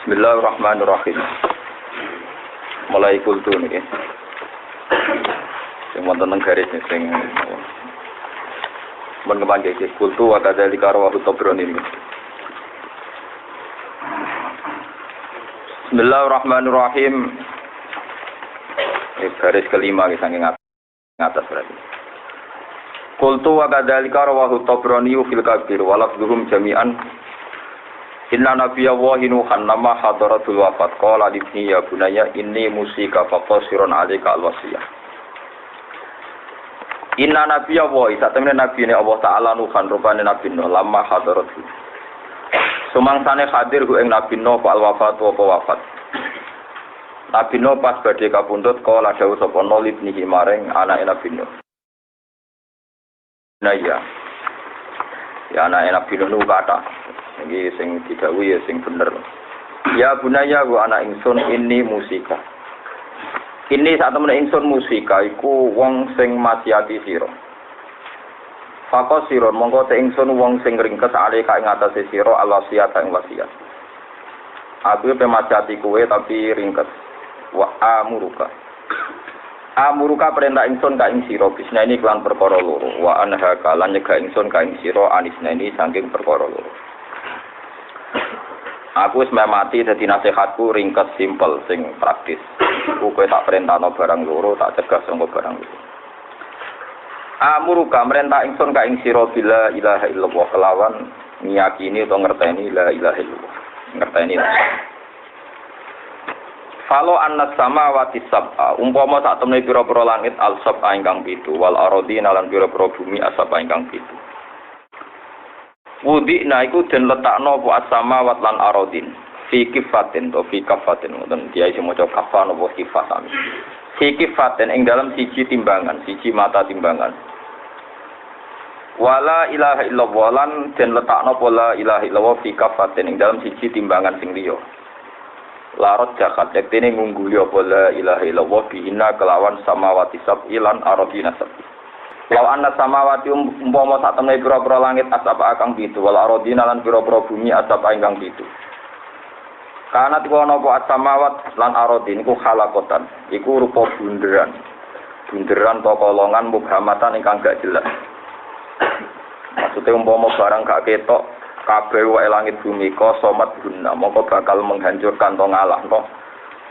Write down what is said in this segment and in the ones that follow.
Bismillahirrahmanirrahim. Mulai kultu niki. Sing wonten teng garis sing men kembang iki kultu wa kadzalika rawahu Tabrani niki. Bismillahirrahmanirrahim. Garis kelima ki saking atas berarti. Kultu wa kadzalika rawahu Tabrani fil kabir wa lafdhuhum jami'an. Inna nabiyya Allahi Nuhan nama hadaratul wafat qala libni ya bunayya inni musika faqasirun 'alaika al-wasiyah. Inna nabiyya Allahi satemene nabiyine Allah taala Nuhan rupane nabi Nuh lama hadaratul. Sumangsane hadir ku ing nabi Nuh al wafat apa wafat. Nabi Nuh pas badhe kapundhut qala dawuh sapa Nuh libni maring anake nabi Nuh. Nah ya anake nabi Nuh kata iki sing didhawuhi ya sing bener. Ya bunaya wa anak ingsun ini musika. Ini sak temene ingsun musika iku wong sing maksiati sira. Fakos sira mongko te ingsun wong sing ringkes ale ka ing atase sira alwasiat ing wasiat. Aku pe maksiati kowe tapi ringkes. Wa amuruka. Amuruka perintah ingsun ka ing sira bisnani kelan perkara loro. Wa anha kalan nyegah ingsun ka ing sira anisnani saking perkara loro. Aku wis mati dadi nasihatku ringkes simpel sing praktis. Aku kowe tak perintahno barang loro tak cegah sangko barang loro. Amuruka merintah ingsun ka ing sira bila ilaha illallah kelawan ngiyakini utawa ngerteni la ilaha illallah. Ngerteni. Falo annas samawati sab'a umpama sak temne pira-pira langit al-sab'a ingkang 7 wal aradina lan pira-pira bumi asaba ingkang 7. Wudi naiku den letakno apa as-samawat lan aradin fi kifatin to fi kafatin ngoten dia iso maca kafan apa kifat sami. Fi kifatin ing dalam siji timbangan, siji mata timbangan. Wala ilaha illallah lan den letakno apa la ilaha illallah fi kafatin ing dalam siji timbangan sing liya. Larot jakat yektene ngungguli apa la ilaha illallah bihina kelawan samawati sab'i lan aradina sab'i. Law anna samawati umpama sak temene pira-pira langit asaba akang 7 wal aradina lan pira-pira bumi asaba ingkang 7. Kana dikono apa samawat lan aradin iku khalakotan iku rupa bunderan. Bunderan to kolongan mubhamatan ingkang gak jelas. Maksude umpama barang gak ketok kabeh wae langit bumi kosomat guna mongko bakal menghancurkan to ngalahno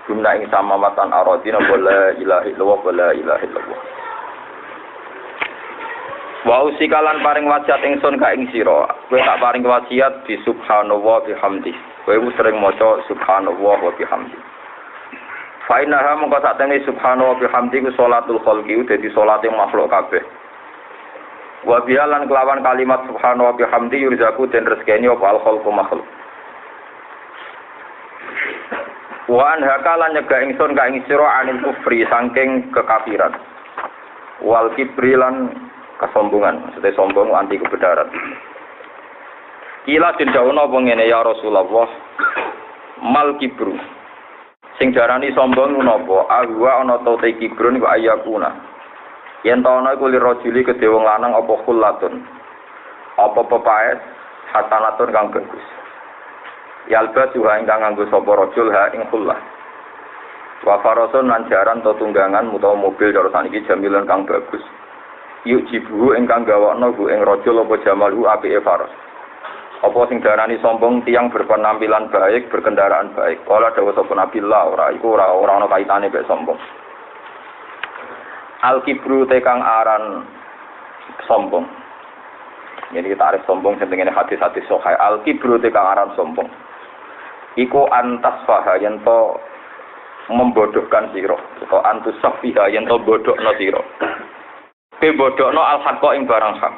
guna ing samawatan aradina wala ilaha illallah wala ilaha illallah. Wa usikalan paring wasiat ingsun ka ing sira kowe tak paring wasiat di subhanallah bihamdi kowe sering maca subhanallah wa bihamdi fa innaha mongko sak temene subhanallah bihamdi ku salatul khalqi dadi salate makhluk kabeh wa bialan kelawan kalimat subhanallah bihamdi yurzaku den rezekeni apa al khalqu makhluk wa an hakalan nyegah ingsun ka ing sira anil kufri saking kekafiran wal kibrilan kesombongan, maksudnya sombong anti kebenaran. Kila den dawono apa ngene ya Rasulullah, mal kibru. Sing darani sombong napa? Ahwa ana ta te kibrun wa ayakuna. Yen ta ana iku lirajuli kedhe wong lanang apa khullatun. Apa pepaes hasanatun kang bagus. Yalba suha ingkang nganggo sapa rajul ha ing khullah. Wa farasun lan jaran to tunggangan utawa mobil cara saniki jamilan kang bagus. Yuk jibuhu ingkang gawakno bu ing rajul apa jamalu apike faros. Apa sing darani sombong tiyang berpenampilan baik, berkendaraan baik. Kala dawuh sapa Nabi ora ana kaitane mek sombong. Al kibru tekang aran sombong. Jadi kita arep sombong sing tengene hadis-hadis sahih. Al kibru tekang aran sombong. Iku antas faha yen to membodohkan sira, atau antus safiha yen to bodhokno sira. Bodokno al-haqqa ing barang hak.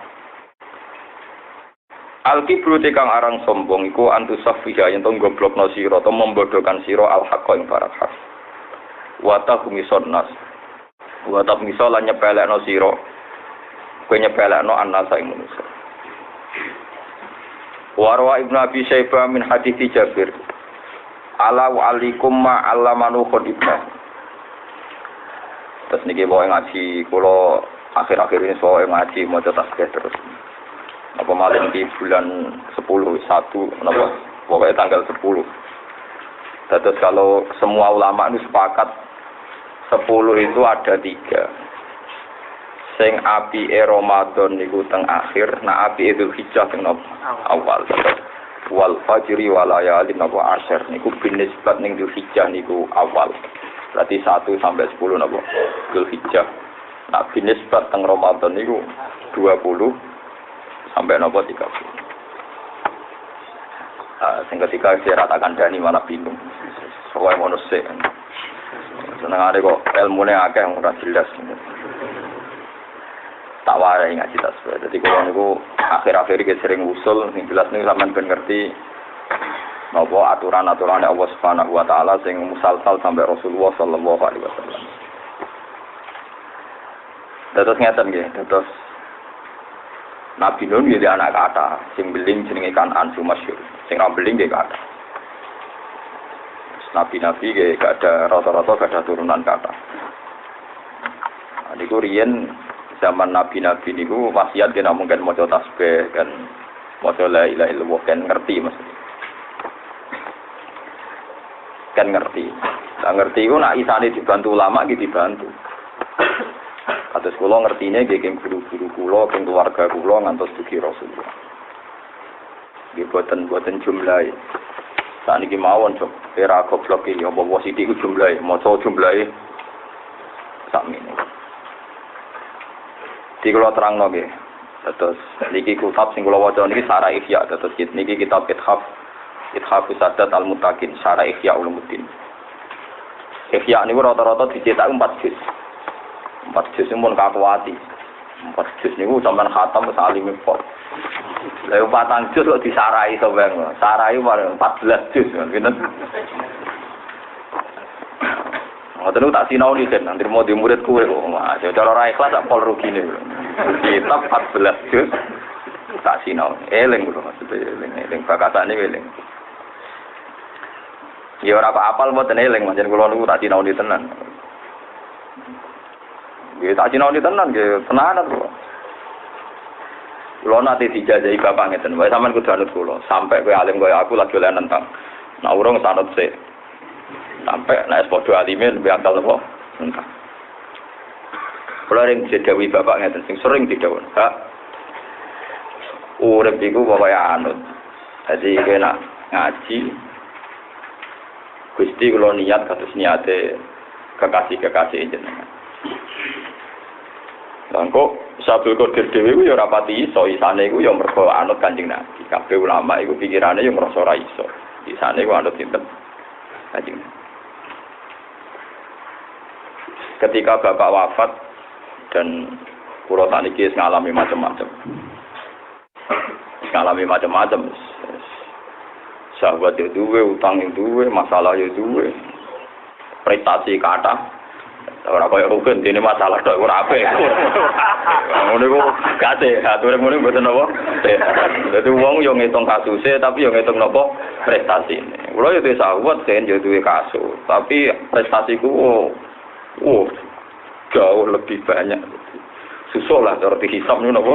Al-kibru tekang arang sombong iku antusafiha yen to goblokno sira to membodohkan sira al-haqqa ing barang hak. Wa tahmison nas. Wa tahmison lan nyepelekno sira. Kowe nyepelekno annasa ing manusa. Warwa Ibnu Abi Syaibah min hadits Jabir. Ala wa alikum ma allamanu khud ibn. Terus niki bawa ngaji kula akhir-akhir ini soal ngaji mau tasbih terus. Apa malam di bulan 10 1 napa pokoknya tanggal 10. Terus kalau semua ulama itu sepakat 10 itu ada 3. Sing api Ramadan niku teng akhir, nah api Idul Hijjah teng awal. Wal fajri wal layalin napa asyr niku binisbat ning Idul Hijjah niku awal. Berarti 1 sampai 10 napa Idul Hijjah. Nah binisbat teng Ramadan niku 20 sampai napa 30. Sing ketika saya ratakan Dani malah bingung. Soalnya manusia. Senengane kok ilmune akeh ora jelas. Tak warai ngaji tasbih. Dadi kula niku akhir-akhir iki sering usul sing jelas niku sampean ben ngerti napa aturan-aturane Allah Subhanahu wa taala sing musalsal sampai Rasulullah sallallahu alaihi wasallam. Terus ngeten nggih, terus Nabi Nuh jadi anak kata, sing beling jenenge Kan'an masyhur, sing ra beling nggih kata. Nabi-nabi nggih gak ada rata-rata gak ada turunan kata. Niku riyen zaman nabi-nabi niku wasiat kena mungkin maca tasbih kan maca la ilaha illallah kan ngerti maksudnya. Kan ngerti. Lah ngerti iku nek isane dibantu ulama iki dibantu. Kados kula ngertine nggih keng guru-guru kula, keng keluarga kula ngantos dugi Rasulullah. Nggih boten jumlahe. Saniki mawon cok era goblok iki apa wae sithik iku jumlahe, maca jumlahe sakmene. Iki kula terangno nggih. Terus niki kitab sing kula waca niki Syarah Ihya, terus niki kitab Ithaf Sadat Al-Muttaqin, Syarah Ihya Ulumuddin. Ihya niku rata-rata dicetak 4 juz. 4 juz mun kakuwati. 4 juz niku sampean khatam wis alim kok. Lha 4 juz kok disarai sampean. Sarai 14 juz ngoten. Ngoten tak sinauni kan nanti mau di murid kowe kok. Mas, cara ora ikhlas tak pol rugine. Kitab 14 juz tak sinauni. Eling lho maksudnya eling bakatane eling. Ya ora apa-apal mboten eling, pancen kula niku tak sinauni tenan. Nggih tak sinauni tenan nggih, tenanan kula. Kula nate dijajahi bapak ngeten, wae sampean kudu anut kula, sampai kowe alim kaya aku lagi oleh nentang. Nah urung sanut sik. Sampai nek padha alime lebih akal apa? Nentang. Kula ring dijajahi bapak ngeten sing sering didhawuh. Kak urip iku pokoke anut. Dadi kena ngaji Gusti kula niat kados niate kekasih-kekasih jenengan. Lan kok Sabul Qadir dhewe ya ora pati iso, isane iku ya mergo anut Kanjeng Nabi. Kabeh ulama iku pikirane ya ngrasa ora iso. Isane iku anut sinten? Kanjeng Nabi. Ketika bapak wafat dan kula saniki ngalami macam-macam. Ngalami macam-macam. Sahabat itu duwe, utang itu duwe, masalah itu duwe, prestasi kata, orang kaya rukun, ini masalah tok ora apik. Ngono iku gak sehat, urip ngene mboten apa? Sehat. Dadi wong yo ngitung kasuse tapi yo ngitung napa prestasine. Kula yo duwe sahabat sen yo duwe kasus, tapi prestasiku jauh lebih banyak. Susah lah cara dihisab niku napa?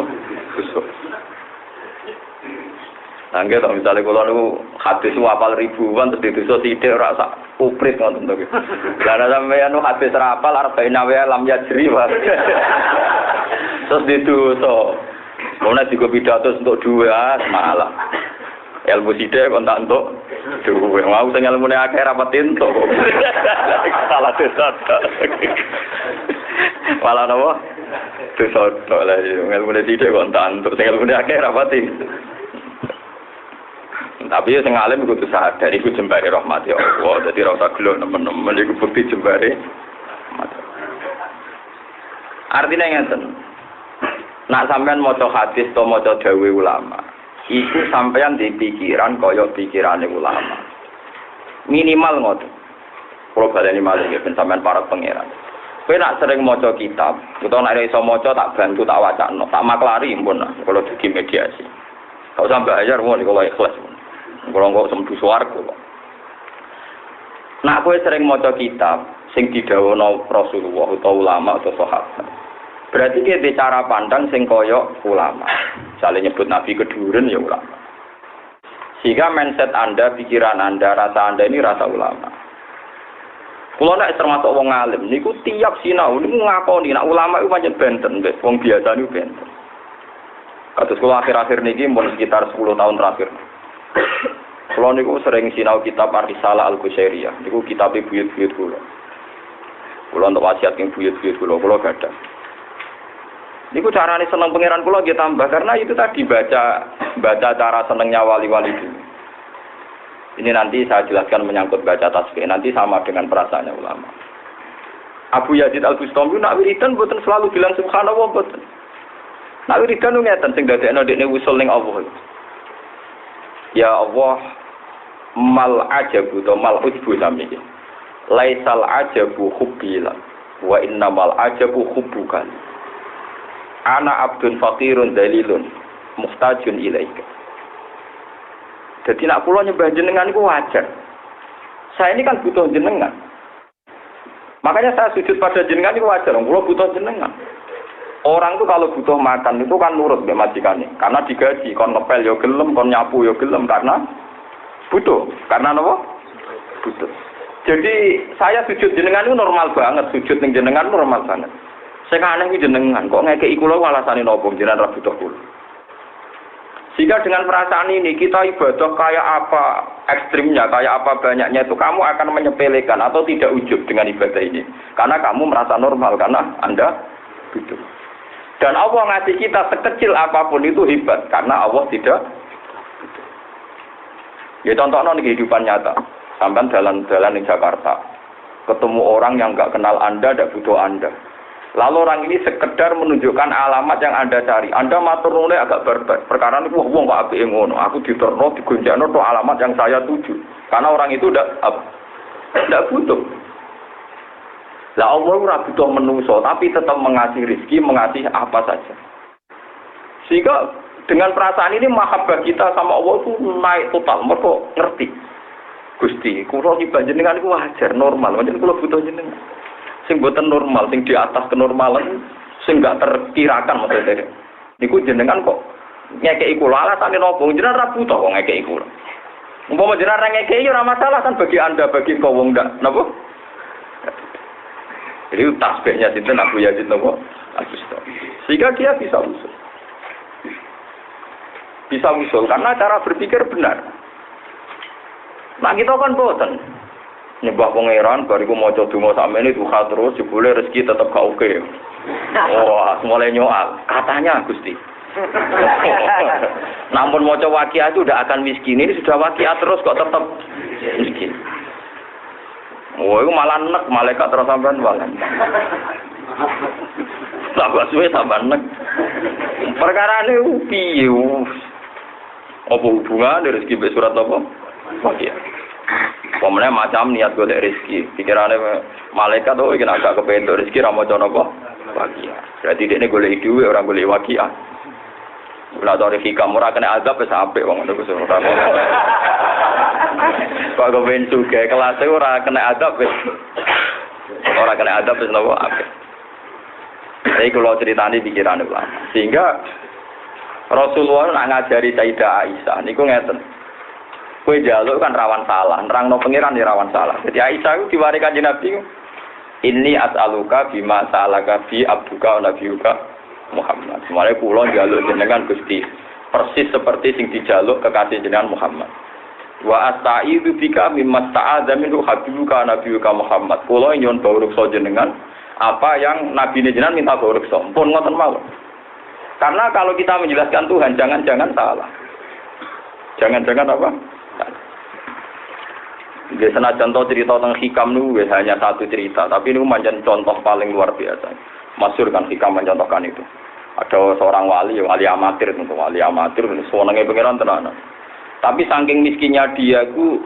Susah. Nangge to misale kula niku hadis apal ribuan terus dituso sithik ora sak uprit ngoten to. Lah sampeyan hadis ra apal arep nawa lam yajri wae. Terus dituso. Ngono digo pidato untuk dua malah. Ilmu sithik kon tak entuk duwe. Mau sing ilmune akeh rapat entuk. Salah desat. Malah napa? Desat lah ilmune sithik kon tak entuk sing ilmune akeh rapat. Tapi sing alim kudu sadar iku jembare rahmati Allah. Dadi ora usah gelo nemen-nemen iku bukti jembare rahmat. Artine ngeten. Nak sampean maca hadis to maca dawuh ulama, iku sampean di pikiran kaya pikirane ulama. Minimal ngoten. Kulo baleni malih ben sampean para pangeran. Kowe nak sering maca kitab, utawa nek iso maca tak bantu tak wacana, tak maklari pun kalau dugi mediasi. Kau sampai bayar mau kalau ikhlas. Kalau kok semdu swarga kok. Nak kowe sering maca kitab sing didhawuhna Rasulullah utawa ulama atau sahabat. Berarti ki dhe cara pandang sing kaya ulama. Misale nyebut nabi keduren ya ulama. Sehingga mindset Anda, pikiran Anda, rasa Anda ini rasa ulama. Kalau nek termasuk wong alim, niku tiap sinau niku ngakoni nek ulama itu pancen benten, wong biasa niku benten. Kados kula akhir-akhir niki mun sekitar 10 tahun terakhir. Kula niku sering sinau kitab Ar-Risalah Al-Qusyairiyah. Niku kitab buyut-buyut kula. Kula untuk wasiat ing buyut-buyut kula gadah. Niku carane seneng pangeran kula nggih tambah karena itu tadi baca cara senengnya wali-wali dulu. Ini nanti saya jelaskan menyangkut baca tasbih, nanti sama dengan perasaannya ulama. Abu Yazid Al-Bustami nak wiridan mboten selalu bilang subhanallah mboten. Nak wiridan ngeten sing dadekno dekne usul ning Allah. Ya Allah mal ajabu to mal ujbu samiki. Laisal ajabu hubbila wa innamal ajabu hubbuka. Ana abdun faqirun dalilun muhtajun ilaika. Jadi nak kula nyembah jenengan itu wajar. Saya ini kan butuh jenengan. Makanya saya sujud pada jenengan itu wajar. Kula butuh jenengan. Orang itu kalau butuh makan itu kan nurut mbek majikane. Karena digaji, kon ngepel yo gelem, kon nyapu yo gelem karena butuh. Karena napa? Butuh. Jadi saya sujud jenengan itu normal banget. Sujud ning jenengan normal banget. Saya aneh iki jenengan kok ngekeki kula alasane napa jenengan ra butuh kula. Jika dengan perasaan ini kita ibadah kayak apa ekstrimnya, kayak apa banyaknya itu kamu akan menyepelekan atau tidak ujub dengan ibadah ini. Karena kamu merasa normal, karena Anda butuh. Dan Allah ngasih kita sekecil apapun itu hebat, karena Allah tidak butuh. Ya contohnya di kehidupan nyata, sampai jalan-jalan di Jakarta, ketemu orang yang nggak kenal Anda, tidak butuh Anda. Lalu orang ini sekedar menunjukkan alamat yang Anda cari. Anda matur nuwun agak barbar. Perkara niku wong kok apike ngono. Aku diterno digonjakno tok alamat yang saya tuju. Karena orang itu ndak butuh. Lah Allah ora butuh menungso, tapi tetap mengasih rezeki, mengasih apa saja. Sehingga dengan perasaan ini mahabbah kita sama Allah itu naik total. Mergo ngerti. Gusti, kula iki panjenengan iku wajar, normal. Pancen kula butuh jenengan. Sing boten normal, sing di atas kenormalan, sing gak terkirakan maksudnya. Niku jenengan kok ngekeki kula alasane napa? Jenengan ra butuh kok ngekeki kula. Umpama jenengan ra ngekeki ora masalah kan bagi Anda, bagi kau wong ndak, napa? Jadi tasbihnya sinten Abu Yazid napa? Al-Bustami. Sehingga dia bisa usul. Bisa usul karena cara berpikir benar. Nah kita kan boten. Nyembah pangeran bariku maca donga sakmene duha terus jebule rezeki tetep gak oke. Wah, mulai nyoal. Katanya Gusti. Namun maca waqiah itu udah akan miskin. Ini sudah waqiah terus kok tetep miskin. Oh, itu malah nek malaikat terus sampean wae. Tambah suwe tambah nek. Perkarane piye? Apa hubungan dari rezeki mbek surat apa? Waqiah. Pemene macam niat golek rezeki, pikirane malaikat oh iki agak kepentok rezeki ra maca napa? Waqiah. Berarti dekne golek dhuwit ora golek waqiah. Ora dore hikam ora kena azab wis apik wong ngono kuwi ora. Kok kepen sugih kelas ora kena azab wis. Ora kena azab wis napa apik. Iki kula critani pikirane ulama. Sehingga Rasulullah nak ngajari Sayyidah Aisyah niku ngeten. Kowe njaluk kan rawan salah, nerangno pangeran ya rawan salah. Jadi Aisyah itu diwari Kanjeng Nabi, "Inni as'aluka bima sa'alaka bi abduka wa nabiyuka Muhammad." Semare kula njaluk jenengan Gusti, persis seperti sing dijaluk kekasih jenengan Muhammad. Wa asta'idu bika mimma sta'adza minhu habibuka nabiyuka Muhammad. Kula nyuwun bawruksa jenengan apa yang nabi jenengan minta bawruksa. Pun ngoten mawon. Karena kalau kita menjelaskan Tuhan jangan-jangan salah. Jangan-jangan apa? Biasanya contoh cerita tentang hikam itu hanya satu cerita, tapi ini macam contoh paling luar biasa. Masyhur kan hikam mencontohkan itu. Ada seorang wali amatir, sewenangnya pangeran tenan. Tapi saking miskinnya dia itu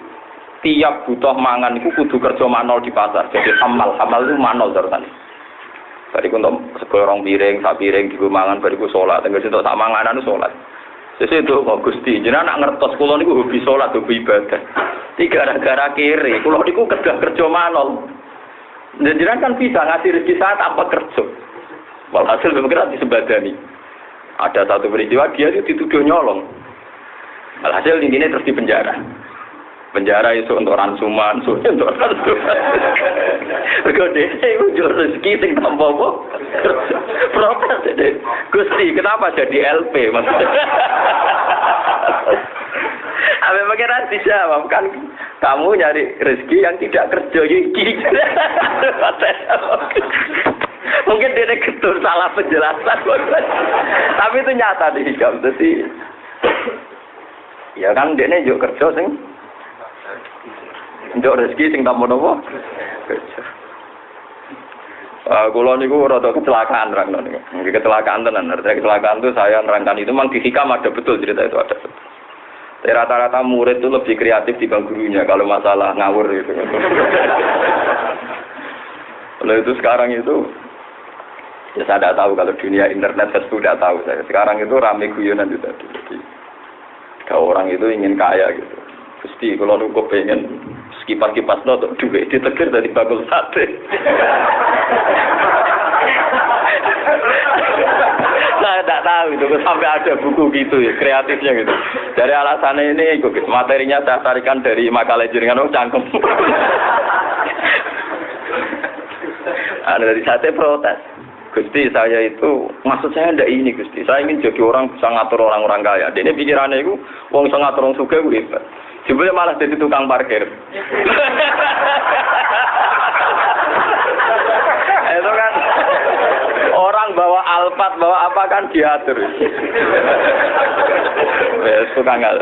tiap butuh mangan itu kudu kerja manol di pasar. Jadi hamal itu manol terusan. Bariku untuk sekorong piring, sak piring digo mangan bariku salat. Tengger sitok sak manganan salat. Sesuk itu kok Gusti, jenengan nak ngertos kula niku hobi salat, hobi ibadah. Gara-gara kiri, kula niku kedah kerja manol. Jenengan kan bisa ngasih rezeki saat tanpa kerja. Walhasil memang disebadani. Ada satu peristiwa dia itu dituduh nyolong. Alhasil intinya terus di penjara. Penjara itu untuk ransuman, untuk ransuman. Bergede, itu jual rezeki sing tanpa apa. Protes deh. Gusti, kenapa jadi LP maksudnya? Apa pengiran dijawab kan? Kamu nyari rezeki yang tidak kerja gigi. Mungkin dia ketur salah penjelasan. Tapi itu nyata di hikam. Jadi, ya kan dia juga kerja sing. Untuk rezeki sing tak mono kerja. Kula niku rada kecelakaan rangno niku. Kecelakaan tenan. Artinya kecelakaan itu saya nerangkan itu memang di hikam ada betul cerita itu ada. Rata-rata murid itu lebih kreatif dibanding gurunya kalau masalah ngawur gitu. Lalu itu sekarang itu ya saya tidak tahu kalau dunia internet saya sudah tahu saya. Sekarang itu rame guyonan itu tadi. Jadi kalau orang itu ingin kaya gitu. Gusti kalau aku pengen kipas-kipas untuk duit ditegur dari bakul sate. Saya tidak tahu itu sampai ada buku gitu ya kreatifnya gitu. Dari alasannya ini materinya saya tarikan dari makalah jaringan cangkem. Ada dari sate protes. Gusti saya itu maksud saya tidak ini Gusti. Saya ingin jadi orang bisa ngatur orang-orang kaya. Ini pikirannya itu wong bisa ngatur orang suka gue hebat. Jebule malah jadi tukang parkir. Itu kan orang bawa Alphard, bawa apa kan diatur. Tukang ngal.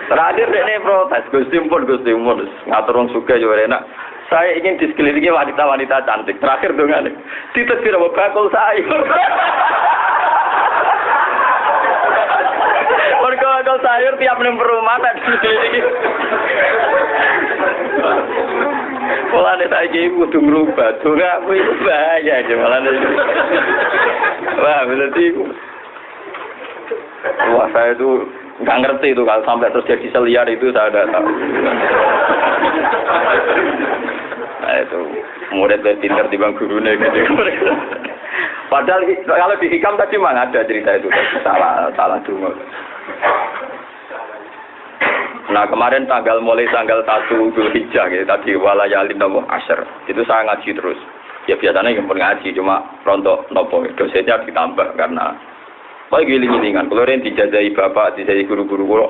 Terakhir ini protes, Gusti pun ngatur orang suka juga enak. Saya ingin di sekelilingi wanita-wanita cantik. Terakhir dengan ditegur sama bakul sayur. Bakul sayur tiap ning perumahan ada di sini. Mulane saiki kudu ngrubah, donga aku itu bahaya aja mulane. Wah, berarti wah saya itu nggak ngerti itu kalau sampai terjadi seliar itu saya tidak tahu. Nah itu murid lebih pintar dibanding gurunya gitu. Padahal kalau di hikam tadi memang ada cerita itu salah dulu. Nah kemarin mulai tanggal 1 Dzulhijjah gitu, tadi walayalin nopo asyr itu saya ngaji terus. Ya biasanya yang ngaji cuma rontok nopo dosennya ditambah karena giling-gilingan. Kalau yang dijajahi bapak, dijajahi guru-guru kulo,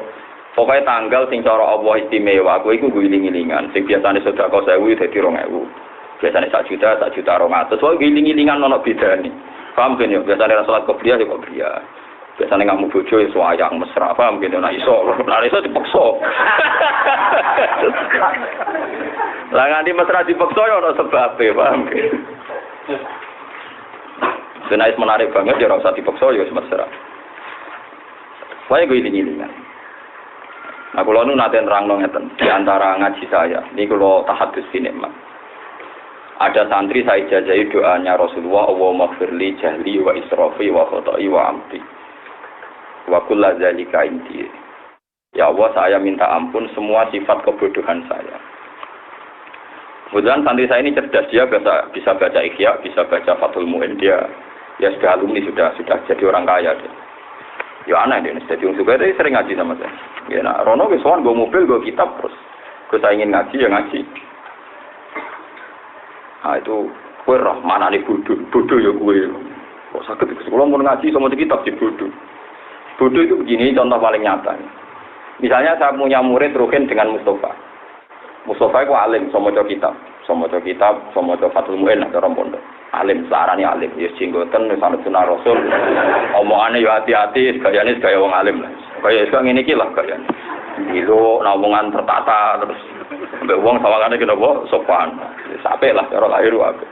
pokoknya tanggal sing cara Allah istimewa, aku itu giling-gilingan. Sing biasanya sudah kau 1.000 jadi 2.000. Biasanya 1 juta 200. Soal giling-gilingan nono beda nih. Paham kan ya? Biasanya sholat kopiah ya kopiah. Biasanya ngamu bojo ya swayang mesra. Paham kan ya? Nah iso dipaksa. Lah nganti mesra dipaksa ya ono sebabe, paham kan? Senais menarik banget ya ora usah dipaksa ya mesra. Wae giling-gilingan. Nah kula nu nate nerangno ngeten di antara ngaji saya. Niki kula tahadus sinikmat. Ada santri saya jajahi doanya Rasulullah, Allahumma firli jahli wa israfi wa khotai wa amti wa kulla zalika indi. Ya Allah, saya minta ampun semua sifat kebodohan saya. Kemudian santri saya ini cerdas, dia bisa baca Ikhya, bisa baca Fathul Mu'in, dia sudah alumni, sudah jadi orang kaya dia. Ya aneh dia, jadi orang suka dia sering ngaji sama saya. Ya nak, Rono kesuan gue mobil, gue kitab terus. Saya ingin ngaji ya ngaji. Nah itu kue roh mana nih bodoh ya kue. Kok sakit itu kalau mau ngaji sama kitab sih bodoh. Bodoh itu begini contoh paling nyata. Misalnya saya punya murid Ruhin dengan Mustafa. Mustafa itu alim, sama kitab, sama Fathul Mu'in atau orang pondok. Alim, selarani alim. Ya jenggoten, misalnya sunnah Rasul. Omongannya ya hati-hati, gayanya gaya wong alim lah. Kayak sekarang ini lah gayanya. Gilo, omongan tertata terus. Sampai uang sawangannya kena bawa sopan. Sampai lah cara lahir wae.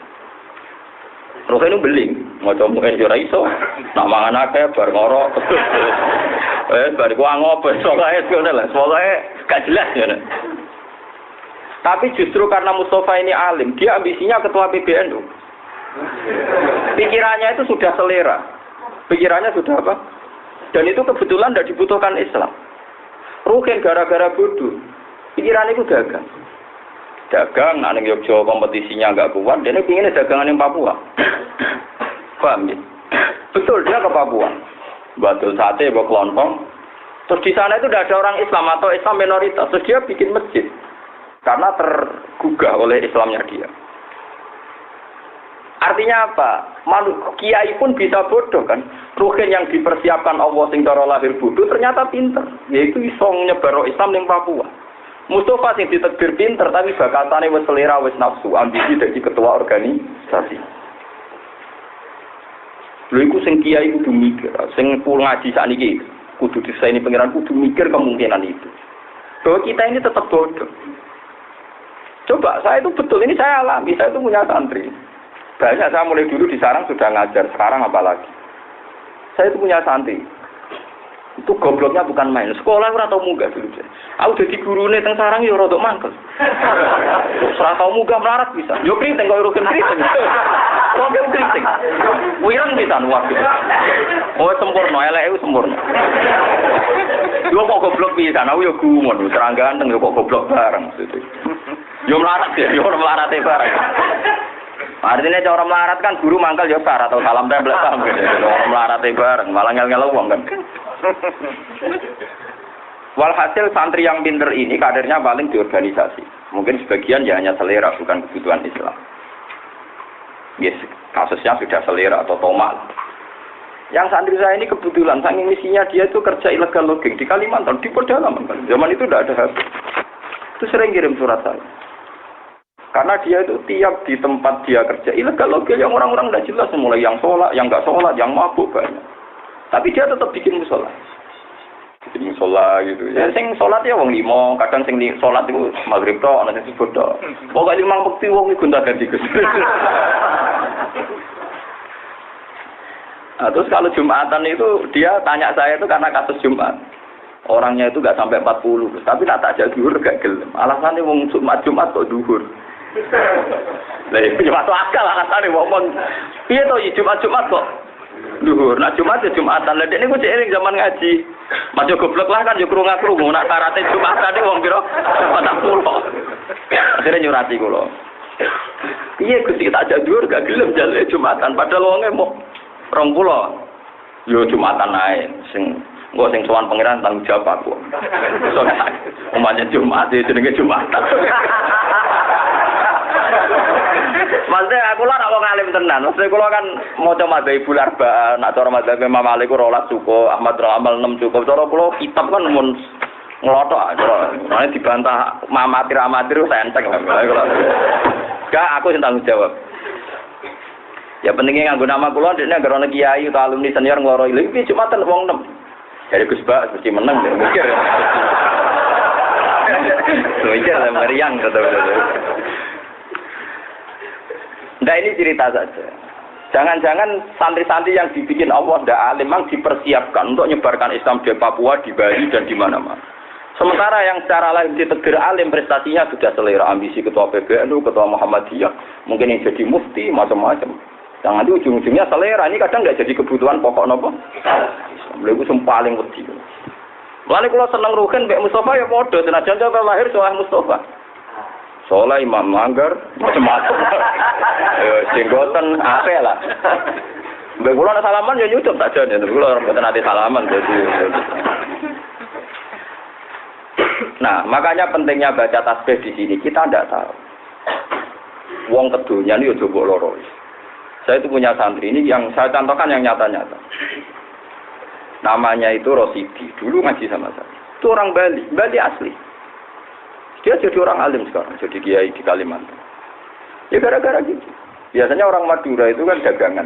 Terus ini beling, mau coba yo ra iso. Nak mangan akeh bar ngorok. Bar ku ngopo sokae ngono lah. Sokae gak jelas ya. Tapi justru karena Mustafa ini alim, dia ambisinya ketua PBNU. Pikirannya itu sudah selera. Pikirannya sudah apa? Dan itu kebetulan tidak dibutuhkan Islam. Rugen gara-gara bodoh. Pikiran itu dagang. Dagang, anak Yogyo kompetisinya nggak kuat, dia pinginnya dagangan yang Papua. Paham ya? Betul, dia ke Papua. Batul sate, bawa kelontong. Terus di sana itu tidak ada orang Islam atau Islam minoritas. Terus dia bikin masjid karena tergugah oleh Islamnya dia. Artinya apa? Kiai pun bisa bodoh kan. Ruhin yang dipersiapkan Allah sing cara lahir bodoh ternyata pinter. Yaitu iso nyebar Islam ning Papua. Mustafa sing ditekbir pinter tapi bakatane wis selera wis nafsu, ambisi dadi ketua organisasi. Lha iku sing kiai kudu mikir, sing pul ngaji sakniki kudu disaini pangeran kudu mikir kemungkinan itu. Bahwa kita ini tetap bodoh. Coba saya itu betul ini saya alami, saya itu punya santri. Banyak saya mulai dulu di sarang sudah ngajar, sekarang apalagi. Saya itu punya santri. Itu gobloknya bukan main. Sekolah ora tau munggah dulu. Aku dadi gurune teng sarang ya rada mangkel. Ora tau munggah melarat bisa. Yo kriting kok urusan kriting. Kok kriting. Wireng bisa waktu. Oh sempurna, eleke sempurna. Yo kok goblok bisa, aku yo gumun, terang ganteng yo kok goblok bareng. Yo melarat ya, yo melarate bareng. Artinya cara melarat kan guru mangkal ya syarat atau salam tempel paham gitu. Orang melarat bareng, malah ngel-ngel wong kan. Walhasil santri yang pinter ini kadernya paling di organisasi. Mungkin sebagian ya hanya selera bukan kebutuhan Islam. Yes, kasusnya sudah selera atau tomat. Yang santri saya ini kebetulan saking misinya dia itu kerja ilegal logging di Kalimantan di pedalaman. Zaman itu tidak ada HP. Itu sering kirim surat saya. Karena dia itu tiap di tempat dia kerja ilegal logging yang orang-orang tidak jelas, mulai yang sholat, yang nggak sholat, yang mabuk banyak. Tapi dia tetap bikin musola. Bikin musola gitu. Ya sing sholat ya wong limo, kadang sing sholat itu maghrib tok, ana sing subuh tok. Pokoke limang bekti wong iku gonta-ganti Gus. Nah, terus kalau Jumatan itu dia tanya saya itu karena kasus Jumat. Orangnya itu nggak sampai 40, tapi nak tak duhur gak gelem. Alasannya wong Jumat kok duhur. Lah iki masuk akal alasane wong. Piye to Jumat kok duhur. Nah Jumat ya Jumatan. Lah dekne ku eling zaman ngaji. Majo goblok lah kan yo krungu-krungu nak tarate Jumatan wong pira 40. Akhire nyurati kula. Piye Gusti tak jak duhur gak gelem jale Jumatan padahal wonge mau 20. Yo Jumatan ae sing engko sing sowan pangeran tanggung jawab aku. Soalnya umpamanya Jumat itu jenenge Jumatan. Maksudnya aku lah nak wong alim tenan. Maksudnya kula kan maca madzhabul arba'ah, nak cara madzhab Imam Malik ku 12 cukup, Ahmad Ramal 6 cukup. Cara kula kitab kan mun nglothok aja. Mane dibantah amatir wis enteng kula. Gak aku sing tanggung jawab. Ya pentingnya nganggo nama kula ndekne agar ana kiai utawa alumni senior ngloro iki Jumatan wong 6. Jadi Gus Bak mesti menang mikir. Mikir lah meriang betul-betul. Nah ini cerita saja. Jangan-jangan santri-santri yang dibikin Allah tidak alim memang dipersiapkan untuk menyebarkan Islam di Papua, di Bali dan di mana-mana. Sementara yang secara lain ditegur alim prestasinya sudah selera, ambisi ketua PBNU, ketua Muhammadiyah, mungkin yang jadi mufti macam-macam. Yang nanti ujung-ujungnya selera ini kadang nggak jadi kebutuhan pokok nopo. Beliau itu paling wedi. Lalu kalau senang Ruhin, Mbak Mustafa ya podo, senajan coba lahir soal Mustafa. Soalnya Imam Manggar, macam-macam. Jenggotan, apa lah. Mbak Kula ada salaman, ya nyucup saja. Mbak Kula orang betul nanti salaman. Nah, makanya pentingnya baca tasbih di sini. Kita tidak tahu. Wong kedunya ini ya coba loro. Saya itu punya santri ini yang saya contohkan yang nyata-nyata. Namanya itu Rosidi. Dulu ngaji sama saya. Itu orang Bali. Bali asli. Dia jadi orang alim sekarang, jadi kiai di Kalimantan. Ya gara-gara gitu. Biasanya orang Madura itu kan dagangan.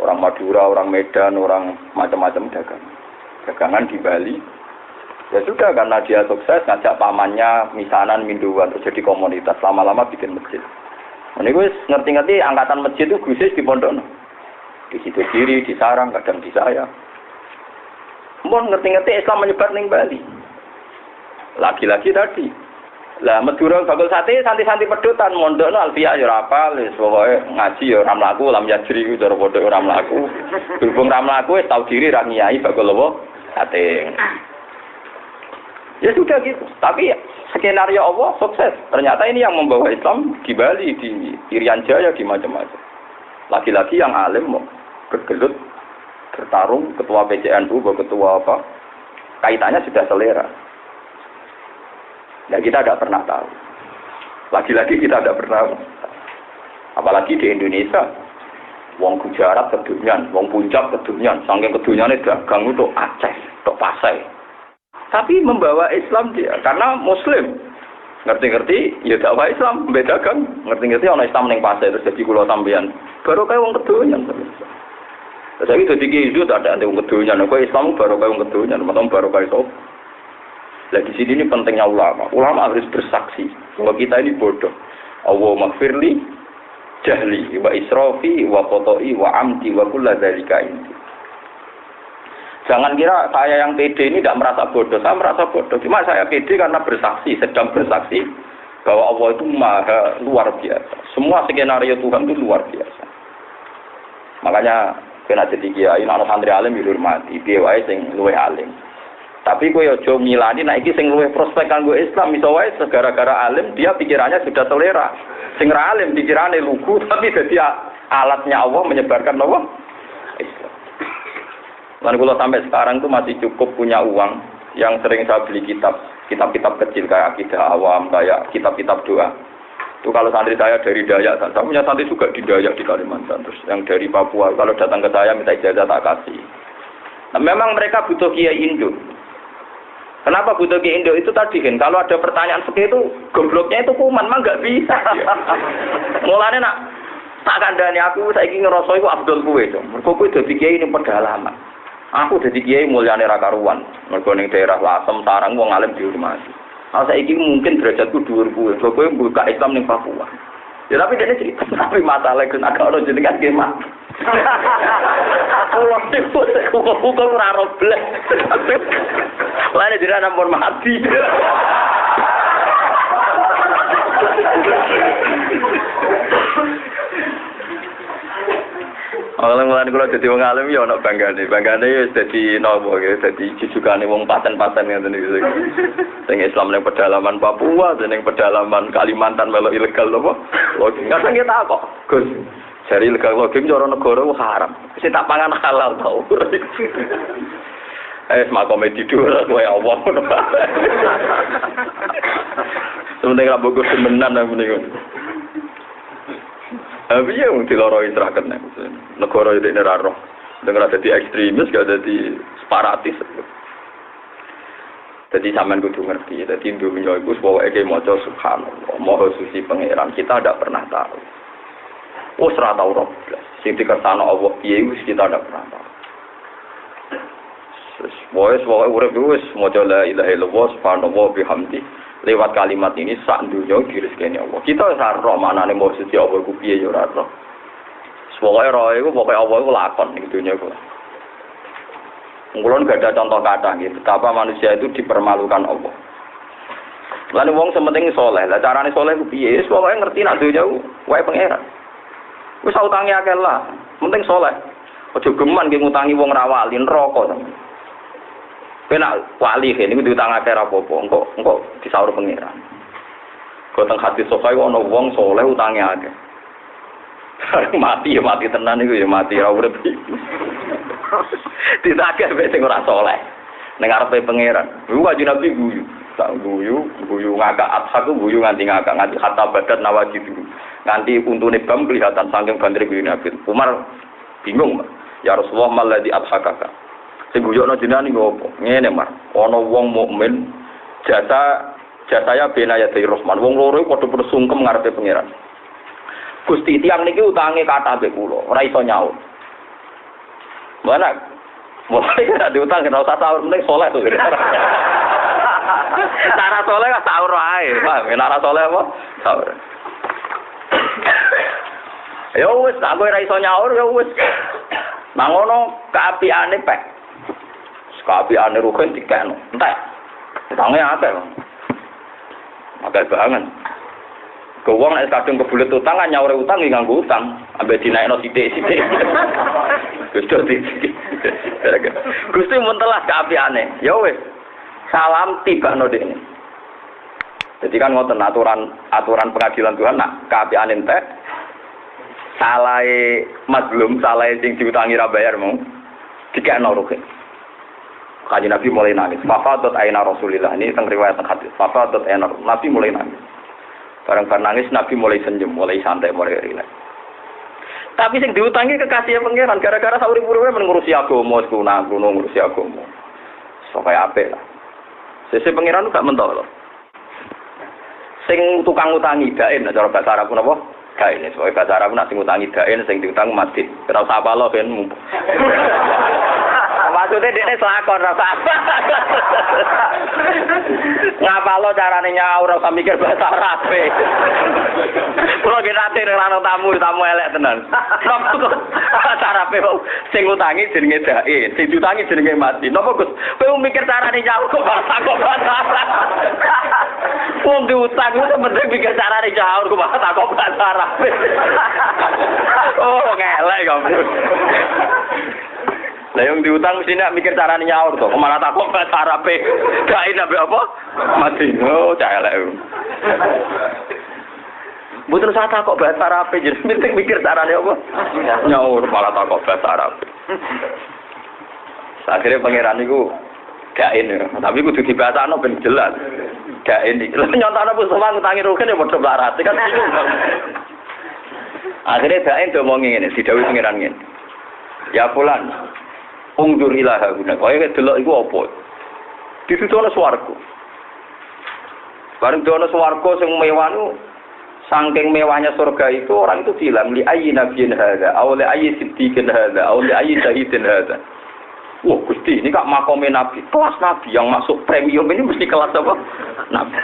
Orang Madura, orang Medan, orang macam-macam dagangan. Dagangan di Bali. Ya sudah, karena dia sukses, ngajak pamannya, misanan, minduan, terus jadi komunitas. Lama-lama bikin masjid. Ini gue ngerti-ngerti angkatan masjid itu gusis di Pondok. Di situ kiri, di Sarang, kadang di saya. Mau ngerti-ngerti Islam menyebar di Bali. Lagi-lagi tadi. Lah Madura bakul sate santi-santi pedotan mondokno alfiah ya ora apal wis pokoke ngaji ya ora mlaku lam yajri ku cara padha ora mlaku. Berhubung ora mlaku wis tau diri ra ngiyai bakul apa sate. Ya sudah gitu. Tapi skenario Allah sukses. Ternyata ini yang membawa Islam di Bali, di Irian Jaya, di macam-macam. Lagi-lagi yang alim mau bergelut bertarung ketua PCNU, ketua apa? kaitannya sudah selera. Nah kita tidak pernah tahu. Lagi-lagi kita tidak pernah. Apalagi di Indonesia, wong Gujarat kedunyan, wong Punjab kedunyan, saking kedunyane dagang untuk Aceh, untuk Pasai. Tapi membawa Islam dia, karena Muslim. Ngerti-ngerti, ya dakwah Islam, membedakan. Ngerti-ngerti, orang Islam yang Pasai, terus jadi kulo sampeyan. Baru kayak wong kedunyan. Saya itu jadi hidup, ada wong kedunyan. Kau Islam baru kayak wong kedunyan, maksudnya baru kayak sop. Nah di sini ini pentingnya ulama. Ulama harus bersaksi bahwa kita ini bodoh. Allahumma firli, jahli, wa israfi, wa qotoi, wa amti, wa kulla dzalika indi. Jangan kira saya yang pede ini tidak merasa bodoh. Saya merasa bodoh. Cuma saya pede karena bersaksi, sedang bersaksi bahwa Allah itu maha luar biasa. Semua skenario Tuhan itu luar biasa. Makanya kena jadi kiai, anak santri alim dihormati, piye wae sing luwih alim. Tapi kowe aja milani nek iki sing luwih prospek kanggo Islam iso wae gara-gara alim dia pikirannya sudah selera. Sing ra alim pikirane lugu tapi dadi alatnya Allah menyebarkan apa? Islam. Lan kula sampai sekarang itu masih cukup punya uang yang sering saya beli kitab-kitab kecil kayak akidah awam, kayak kitab-kitab doa. Itu kalau santri saya dari Dayak, saya punya santri juga di Dayak di Kalimantan, terus yang dari Papua kalau datang ke saya minta ijazah tak kasih. Nah, memang mereka butuh kiai Indo. Kenapa butuh kiai Indo itu tadi kan? Kalau ada pertanyaan seperti itu, gobloknya itu kuman, mah nggak bisa. Mulanya nak tak kandani aku, saya ingin ngerasa itu Abdul kuwe dong. Mereka kuwe jadi kiai ini pedalaman. Aku jadi kiai mulyane ra karuan. Mergo ning daerah Lasem, Sarang wong alim dihormati. Nah, saiki mungkin derajatku dhuwur kuwe. Kowe buka Islam ning Papua. Ya tapi dia cerita tapi masalah kan agak ono jenengan ge mak. Allah itu hukum ora roblek. Lane dira nampun mati. Orang-orang kalau jadi wong alim ya ono banggane ya jadi nopo ya jadi jujukane wong paten-paten ngoten iki. Sing Islam ning pedalaman Papua, ning pedalaman Kalimantan melo ilegal apa? Loging. Kadang kita kok, Gus. Jari ilegal loging cara negara haram. Sing tak pangan halal tau. Makome tidur kowe Allah. Sementing ra bogo semenan nang meniku. Tapi ya mung diloroi teraket nek negara iki nek ora dengar dadi ekstremis gak dadi separatis. Jadi sampean kudu ngerti, dadi dunya iku pokoke ge maca subhanallah, maha suci pangeran, kita ndak pernah tahu. Wis ora tau roh. Sing dikersano Allah piye wis kita ndak pernah tahu. Wis urip wis maca la ilaha illallah subhanallah bihamdi. Lewat kalimat ini sak dunya direzekine Allah. Kita wis ora manane mau suci Allah ku piye ya ora ora. Pokoke roh iku pokoke Allah iku lakon ning dunya iku. Mula gak ada contoh kata gitu, betapa manusia itu dipermalukan Allah. Lalu wong sementing soleh, lah carane soleh ku piye? Wis pokoke ngerti nak dunya wae pangeran. Wis utange akeh lah, penting soleh. Aja geman ki ngutangi wong ra wali neraka to. Kena wali kene iki diutang akeh ra apa-apa, engko disaur pangeran. Kok teng hati sokai ono wong soleh utange akeh. Mati ya mati tenan iku ya mati ra urip. Ditagih wis sing ora saleh. Ning arepe pangeran. Iku kanjeng Nabi guyu. Tak guyu ngakak athaku guyu nganti ngakak nganti hatta badat nawajidu. Nganti untune bam kelihatan saking bandre guyu Nabi. Umar bingung, ya Rasulullah maladhi athakaka. Sing guyokno jenengan niku apa? Ngene, Mar. Ana wong mukmin jasaya benaya dari Rahman. Wong loro padha sungkem ngarepe pangeran. Gusti tiyang niki utange kathah mbek kula, ora iso nyaur. Mana? Mulai kena diutang kena usah sahur, penting soleh tuh. Cara soleh kan sahur wae, paham? Cara soleh apa? Sahur. Ya wis, aku ora iso nyaur ya wis. Nang ngono kaapiane pek. Kaapiane rugen dikeno. Entek. Utange akeh. Akeh banget. Kewong nek kadung kebulet utang kan nyaure utang nganggo utang, ambek dinaikno sithik-sithik. Gusti mun telas kaapiane. Ya wis. Salam tibakno dekne. Jadi kan ngoten aturan pengadilan Tuhan nak kaapiane entek. Salahe mazlum, salahe sing diutangi ra bayar mau dikekno rugi. Kanjeng Nabi mulai nangis. Fafadat aina Rasulillah. Ini teng riwayat hadis. Fafadat aina Nabi mulai nangis. Bareng nangis Nabi mulai senyum, mulai santai, mulai rileks. Tapi sing diutangi kekasih pangeran gara-gara sauri-uripe mengurusi agama, ngurusi agama. So kaya apik lah. Sese pangeran gak mentok lho. Sing tukang utangi dain cara bahasa Arab napa? Dain. Soale bahasa Arab nak sing utangi dain, sing diutang mati. Ora usah apa lo ben. Maksudnya dia selakon rasa apa? Ngapa lo carane nyaur rasa mikir bahasa Arab? Kalau kita nang tamu elek tenan. Napa kok bahasa Arab sing utangi jenenge dain, sing diutangi jenenge mati. Napa Gus? Kowe mikir carane nyaur kok bahasa Arab. Wong diutang itu penting mikir carane nyaur kok bahasa Arab. Oh, ngelek kok. Lah yang diutang mesti nak mikir carane nyaur to. Kemana takok bahasa Arabe. Dain ambek apa? Mati. Oh, celek. Mboten usah takok bahasa Arabe, jadi penting mikir carane apa? Nyaur malah takok bahasa Arabe. Akhirnya pangeran niku dain, tapi kudu dibahasano ben jelas. Dain iki. Lah nyontone Mustafa ngutangi rugen ya padha mlarat kan. Akhirnya dain domongi ngene, didhawuhi pangeran ngene. Ya fulan, ungdur ilaha guna. Kaya delok iku apa? Ditutono swarga. Bareng dono swarga sing mewah nu saking mewahnya surga itu orang itu bilang li ayyi nabiyyin hadza aw li ayyi siddiqin hadza aw li ayyi syahidin hadza. Wah, Gusti, ini kak makome nabi. Kelas nabi yang masuk premium ini mesti kelas apa? Nabi.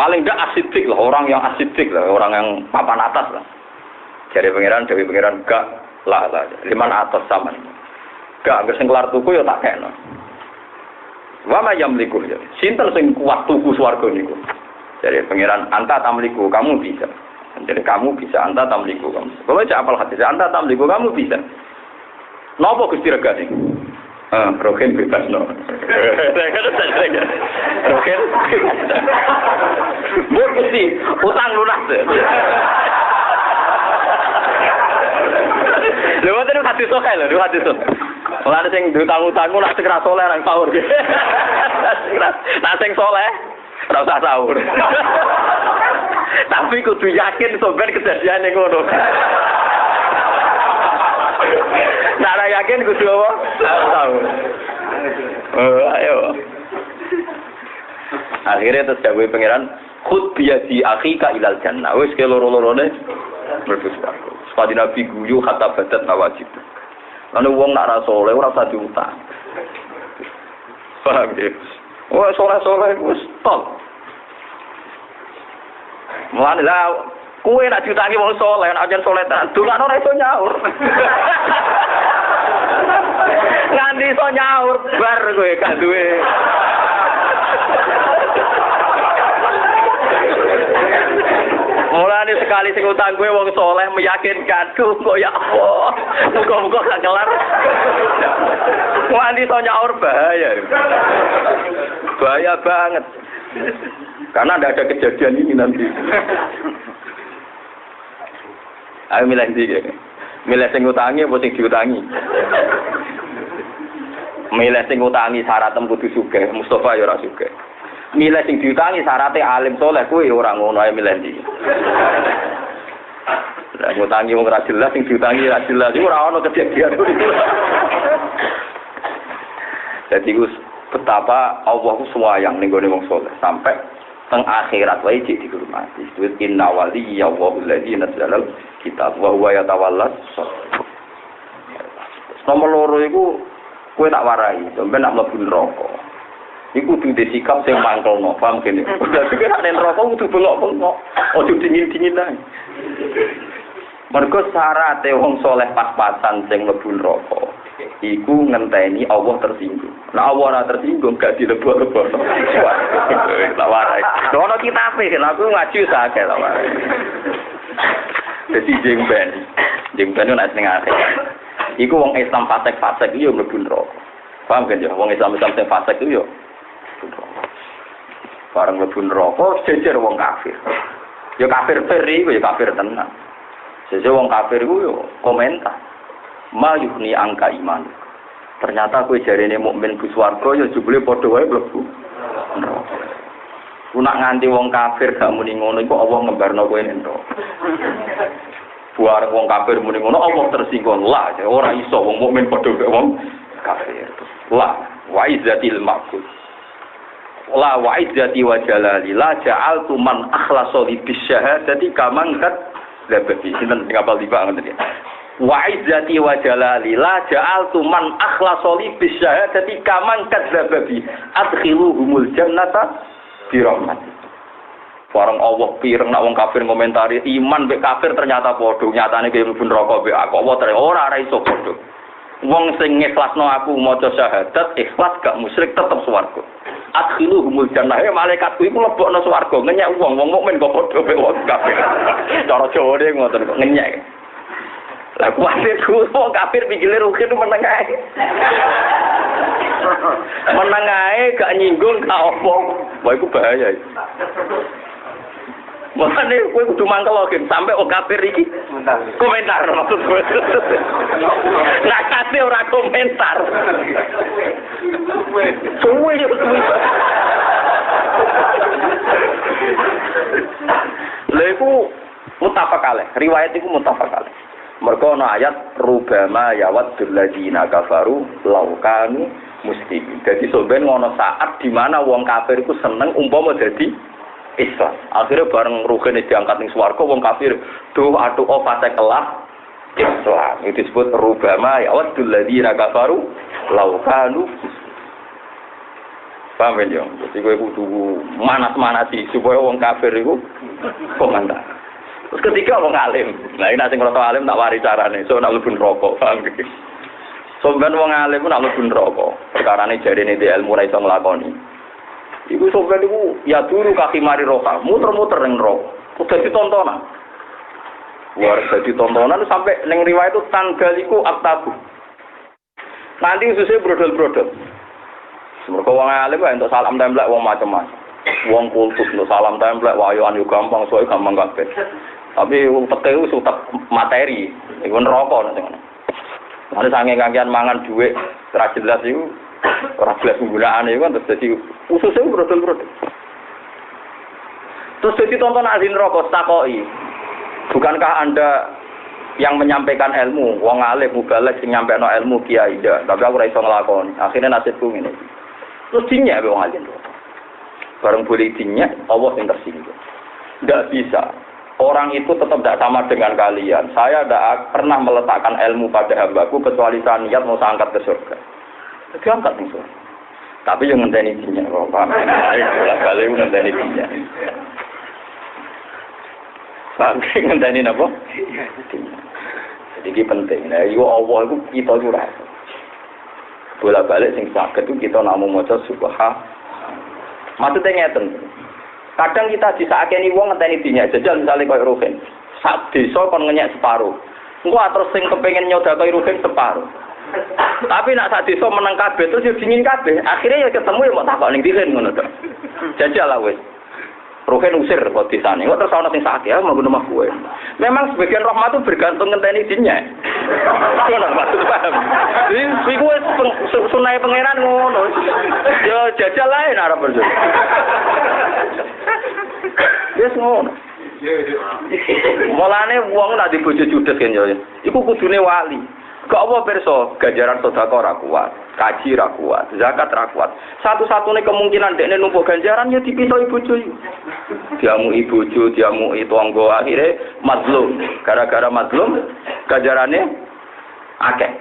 Paling ndak asidik lah, orang yang asidik lah, orang yang papan atas lah. Jadi pangeran gak lah. Liman atas sama. Gak sing kelar tuku ya tak kena. Wa ma yamliku ya. Sinten sing kuat tuku swarga niku. Jadi pangeran anta tamliku, kamu bisa. Jadi kamu bisa anta tamliku kamu. Kalau cak apal hadis anta tamliku kamu bisa. Napa Gusti regane? Roken bebas no. Roken. Mesti utang lunas. Lha itu hadis sok lho, hadis sok. Mulane sing diutang-utangmu nak segera saleh nang sahur. Nak sing saleh ora usah sahur. Tapi kudu yakin sampeyan kejadiane ngono. Cara yakin kudu apa? Sahur. Ayo. Akhirnya terus dawuh pangeran, "Khud biyadi akhika ilal jannah." Wis ke loro-lorone mlebu swarga. Sepadi Nabi guyu kata badat nawajib. Lalu wong nak ra saleh ora usah diutang. Paham ya? Oh, saleh-saleh wis top. Mulane lah kowe nak diutangi wong saleh, nek ajen saleh tenan, dongakno ora iso nyaur. Nganti iso nyaur bar kowe gak duwe. Mulane sekali sing utang gue wong soleh meyakinkan tuh kok ya Allah. Muga-muga gak kelar. Wani to nyaur bahaya. Bahaya banget. Karena tidak ada kejadian ini nanti. Ayo milih ndi. Milih sing utangi apa sing diutangi? Milih sing utangi syaratnya kudu sugih, Mustafa ya ora sugih. Milih sing diutangi syaratnya alim soleh kuwi ora ngono ae milih ndi. Lah ngutangi wong ora jelas sing diutangi ora jelas iku ora ono kejadian. Jadi betapa Allah ku sayang ning gone wong soleh sampai teng akhirat wae cek dihormati. Disebut inna waliyya Allahu alladzi nazzala kitab wa huwa yatawallas. Nomor loro iku kowe tak warai, sampeyan nak mlebu neraka. Iku kudu disikap sing mangkelno, paham kene. Dadi nek nek neraka kudu bengok-bengok, ojo dingin-dingin ae. Mergo syaraté wong saleh pas-pasan sing mlebu neraka, iku ngenteni Allah tersinggung. Nek Allah ora tersinggung gak dilebok-lebokno. Tak warai. Ono kitabe, aku ngaji sakake tak warai. Dadi jengben nek ning akhir. Iku wong Islam fasik-fasik iki yo mlebu neraka. Paham kan ya? Wong Islam sing fasik itu yo bareng mlebu neraka jejer wong kafir. Ya kafir peri, ya kafir tenan. Sesuk wong kafir ku yo komentar. Ma yuhni angka iman. Ternyata kowe jarene mukmin bu swarga ya jebule padha wae mlebu neraka. Ku nak nganti wong kafir gak muni ngono iku Allah ngembarno kowe ning neraka. Buar wong kafir muni ngono Allah tersinggung lah ora iso wong mukmin padha mek wong kafir. La wa izzatil ma'bud. La wa izzati wa jalali la ja'altu man akhlasa li bisyahadati kaman kat labati. Sinten sing apal tiba ngoten ya. Wa izzati wa jalali la ja'altu man akhlasa li bisyahadati kaman kat labati. Adkhiluhumul jannata bi rahmati. Barang Allah pireng nak wong kafir ngomentari iman mek kafir ternyata padha nyatane kaya mlebu neraka mek aku Allah ora iso padha. Wong sing ikhlasno aku maca syahadat ikhlas gak musyrik tetep swarga. Adkhiluhumul jannah malaikatku iku lebokno swarga ngenyek wong mukmin kok padha mek wong kafir. Cara Jawane ngoten kok ngenyek. Lah kuwi wong kafir pikire rugi menengah. Menengahe gak nyinggung gak apa. Wah iku bahaya iki. Makanya gue kudu mangkel lagi sampai wong kafir iki komentar maksud gue. Nak kasih ora komentar. Suwe yo suwe. Lha iku mutafaq alaih, riwayat iku mutafaq alaih. Mergo ana ayat rubama yawaddul ladzina kafaru law kanu muslimin. Dadi sampeyan ngono saat di mana wong kafir iku seneng umpama dadi Islam. Akhirnya bareng rugene diangkat ning swarga wong kafir duh atuh fase kelah Islam. Itu disebut rubama ya wadul ladzina kafaru law kanu. Paham ya? Jadi kowe kudu manas-manasi supaya wong kafir iku komentar. Terus ketiga wong alim. Nah, ini sing ngrasa alim tak wari carane. So nak mlebu neraka, paham iki. Sampeyan wong alim ku nak mlebu neraka. Perkarane jarene di ilmu ra iso nglakoni. Iku sampeyan iku ya turu kaki mari roka, muter-muter ning neraka. Dadi tontonan. War dadi tontonan sampai ning riwayat itu tanggal iku aktabu. Nanti susah brodol-brodol. Mergo wong alim wae entuk salam templek wong macam-macam. Wong kultus entuk salam templek wae yo gampang, soe gampang kabeh. Tapi utek utek materi, iku neraka nek ngono. Mane sange kangean mangan dhuwit ora jelas iku ora jelas penggunaane iku terus dadi ususé brodol-brodol. Terus dadi tonton ahli neraka takoki. Bukankah Anda yang menyampaikan ilmu, wong alim mubalek sing nyampekno ilmu kiai ndak, tapi aku ora iso nglakoni. Akhire nasibku ngene. Terus dinyak wong alim. Bareng boleh dinyak, Allah yang tersinggung. Ndak bisa. Orang itu tetap tidak sama dengan kalian. Saya tidak pernah meletakkan ilmu pada hambaku kecuali saya niat mau saya angkat ke surga. Diangkat ke surga. Tapi yang ngenteni dinyak, kok paham? Bolak-balik ngenteni dinyak. Paham ngenteni napa? Jadi ini penting. Nah, itu Allah itu kita curah. Bolak-balik sing saged itu kita namung maca subhanallah. Maksudnya ngeten. Kadang kita disakeni wong ngenteni dinyak jajal misale koyo Ruhin. Sak desa kon ngenyek separo. Engko terus sing kepengin nyodakoi Ruhin separo. Tapi nak sak desa meneng kabeh terus yo dingin kabeh. Akhire ya ketemu ya mok takok ning Ruhin ngono to. Jajal lah wis. Ruhin usir kok desane. Kok terus ana sing sakit ya mau rumah kowe. Memang sebagian rahmat itu bergantung ngenteni dinyak. Ngono maksud paham. Jadi iku sunai pangeran ngono. Yo jajal lae nek arep berjo. Wis ngono. Mulane wong nek di bojo judes kan yo. Iku kudune wali. Gak apa pirsa, ganjaran sedekah ora kuat, kaji ra kuat, zakat ra kuat. Satu-satunya kemungkinan dekne numpuk ganjaran ya dipitoi bojo iki. Diamuki bojo, diamuki tangga, akhire mazlum. Gara-gara mazlum ganjarane akeh.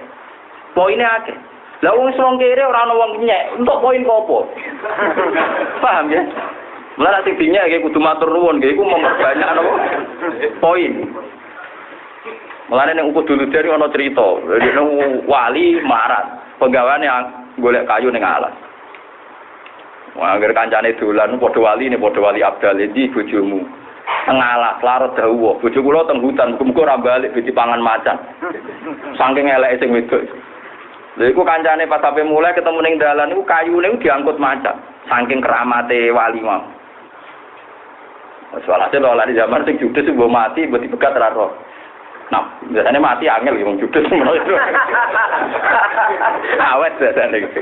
Poine akeh. Lah wong wong kere ora ana wong nyek, entuk poin apa? Paham ya? Mulane sing dinyek iki kudu matur nuwun, iku memperbanyak apa? Poin. Mulane nek ukur dulu dari ana cerita, wali marat, penggaweane golek kayu ning alas. Wah, anggere kancane dolan padha wali abdal iki bojomu. Teng alas larut dawuh, bojo kula teng hutan, muga ora balik dipangan macan. Saking eleke sing wedok. Lha iku kancane pas sampe mulai ketemu ning dalan niku kayune diangkut macan, saking keramate wali mau. Soalnya lho lari zaman sing judes mbok mati mbok dipegat ra roh. Nah, Biasanya mati angel yang judes menawa itu. Awet biasanya gitu.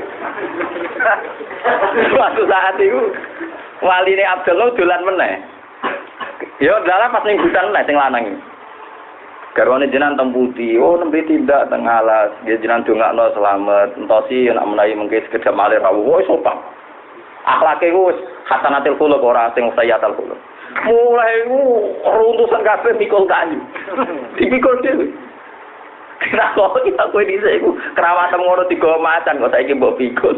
Suatu saat itu waline Abdullah dolan meneh. Ya dalam pas ning hutan meneh sing lanang iki. Garwane jenengan temputi, oh nembe tindak teng alas, dia jenengan dongakno selamat, entosi nek menawi mengke sekedhap malih rawuh, wis sopan. Akhlake wis hasanatil khuluq ora sing sayyatul khuluq. Mulai runtusan kabeh mikul kanyu. Dipikul dhewe. Kira kok kita kowe dhisik iku kerawatan ngono 3 macan kok saiki mbok pikul.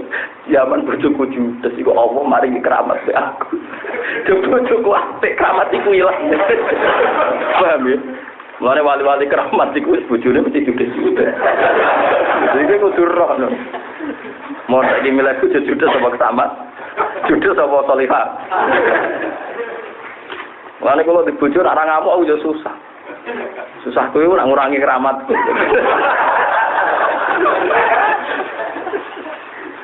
Zaman bojoku judes iku apa maringi keramat be aku. Bojoku apik keramat iku ilang. Paham ya? Mulane wali-wali keramat iku wis bojone mesti judes-judes. Iki kudu roh lho. Mau saiki milih judes apa keramat? Judes apa salihah? Mulane kalau dibujur orang ngamuk aku juga susah. Susah kuwi nak ngurangi keramat.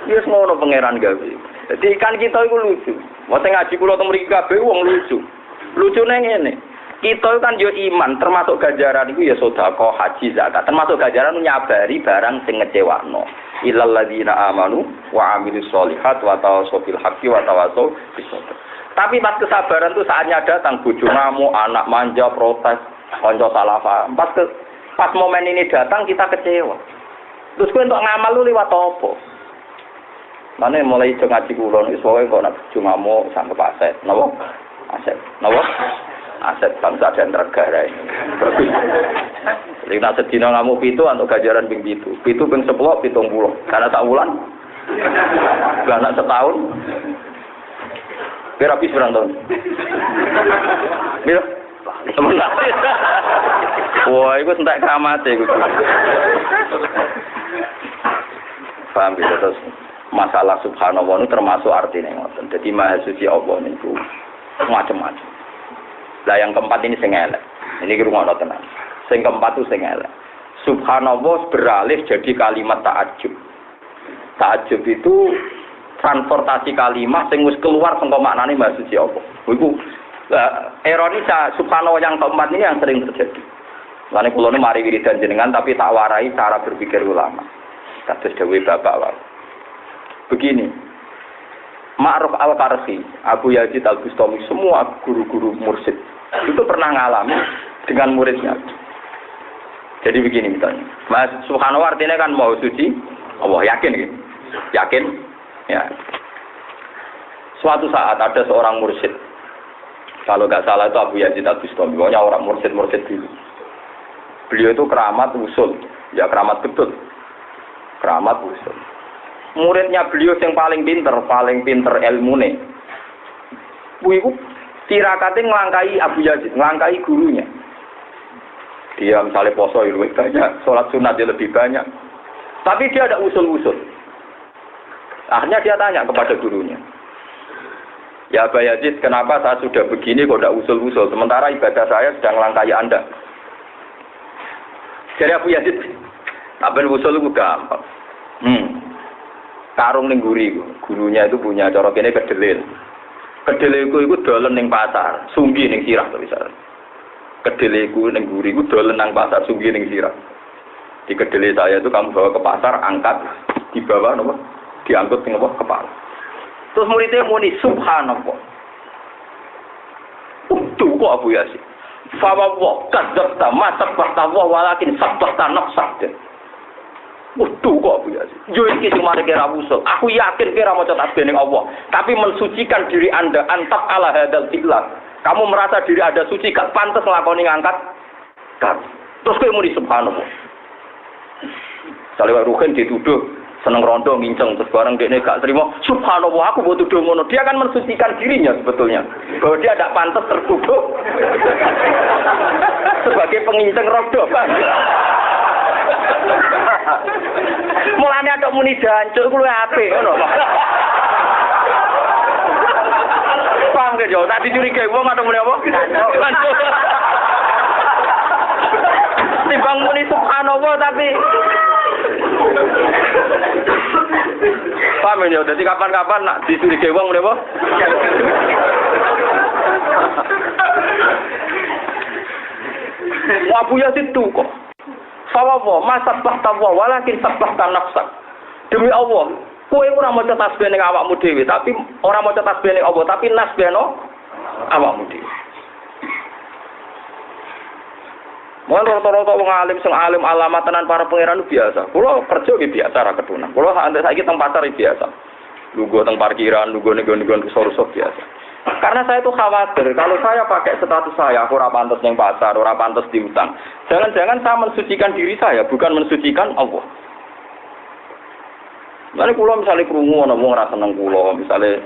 Yes ngono pangeran gawe. Jadi kan kita iku lucu. Wong ngaji kula teng mriki kabeh wong lucu. Lucune ngene. Kita kan yo iman, termasuk ganjaran iku ya sedekah, haji, zakat. Termasuk ganjaran nyabari barang sing ngecewakno. Illal ladzina amanu wa amilus solihat wa tawassaw bil haqqi wa tawassaw bis sabr. Tapi pas kesabaran itu saatnya datang, bojo ngamuk, anak manja, protes, konco salah paham. Pas momen ini datang kita kecewa. Terus kowe untuk ngamal lu liwat apa? Mane mulai ngaji kula nek sowe kok nek bojo ngamuk sampe aset. Napa? Aset. Napa? Aset bangsa dan negara ini. Lha nek sedina ngamuk 7 untuk ganjaran ping 7. 7 ping 10 70. Karena tak wulan. Anak setahun. Kira habis berapa tahun? Mira, sebentar. Wah, itu entek keramat ya. Paham ya, terus masalah subhanallah itu termasuk artinya. Jadi maha suci Allah itu macam-macam. Lah yang keempat ini sing elek. Ini kirungono tenan. Sing keempat itu sing elek. Subhanallah beralih jadi kalimat ta'ajjub. Ta'ajjub itu transportasi kalimat sing wis keluar saka maknane maha suci Allah. Iku ironi subhanallah yang keempat ini yang sering terjadi. Lane kula nu mari wiridan jenengan tapi tak warai cara berpikir ulama. Kados dawuh Bapak wae. Begini. Ma'ruf Al-Qarsi, Abu Yazid Al-Bustami, semua guru-guru mursyid itu pernah ngalami dengan muridnya. Jadi begini misalnya. Mas subhanallah artinya kan maha suci Allah, yakin gitu. Yakin? Ya. Suatu saat ada seorang mursyid, kalau nggak salah itu Abu Yazid Al-Bustami, pokoknya orang mursyid dulu. Beliau itu keramat usul, ya keramat betul, keramat usul. Muridnya beliau yang paling pinter ilmune. Iku tirakate nglangkai Abu Yazid, nglangkai gurunya. Dia misalnya poso lebih banyak, sholat sunat dia lebih banyak, tapi dia ada usul-usul. Akhirnya dia tanya kepada gurunya, ya Abu Yazid, kenapa saya sudah begini kok tidak usul-usul, sementara ibadah saya sedang melangkai Anda? Jadi Abu Yazid, apa usul itu gampang. Karung ning guri, gurunya itu punya cara kene kedelil. Kedeliku itu dolen ning pasar, sunggi ning sirah to misalnya. Kedeliku ning guri itu dolen nang pasar, sunggi ning sirah. Di kedele saya itu kamu bawa ke pasar, angkat, dibawa nopo? Diangkut ning apa kepala. Terus muridnya muni subhanallah. Tuh kok Abu Yazid. Fa wa kadzabta ma sabata wa walakin sabata nafsak. Waduh kok Abu Yazid. Yo iki sing mari kira usul. Aku yakin kira maca tasbih ning Allah, tapi mensucikan diri Anda antap ala hadal fi'lah. Kamu merasa diri Anda suci gak pantas nglakoni ngangkat. Kan. Terus kowe muni subhanallah. Saleh Ruhin dituduh seneng rondo nginceng terus bareng dekne gak terima subhanallah aku mbok tuduh ngono. Dia kan mensucikan dirinya sebetulnya bahwa dia tidak pantas tertuduh sebagai penginceng rondo. Mulane ada muni jancuk kuwi apik ngono. Paham ge yo, tak dicurigai wong ada muni apa? Jancuk. Timbang muni subhanallah tapi paham ya, jadi kapan-kapan nak dicurigai wong muni apa? Abu Yazid tuh kok. Fawawa masabahta wa walakin sabahta nafsak. Demi Allah, kowe ora maca tasbih ning awakmu dhewe, tapi ora maca tasbih ning Allah, tapi nasbihno awakmu dhewe. Mun rata-rata wong alim sing alim alamat tenan para pangeran biasa. Kula kerja iki biasa ra ketunan. Kula antek saiki teng pasar biasa. Lungguh teng parkiran, lungguh ning rusuk biasa. Karena saya itu khawatir kalau saya pakai status saya, aku ora pantes ning pasar, ora pantes diutang. Jangan-jangan saya mensucikan diri saya, bukan mensucikan Allah. Lalu kula misalnya krungu ana wong ora seneng kula, misalnya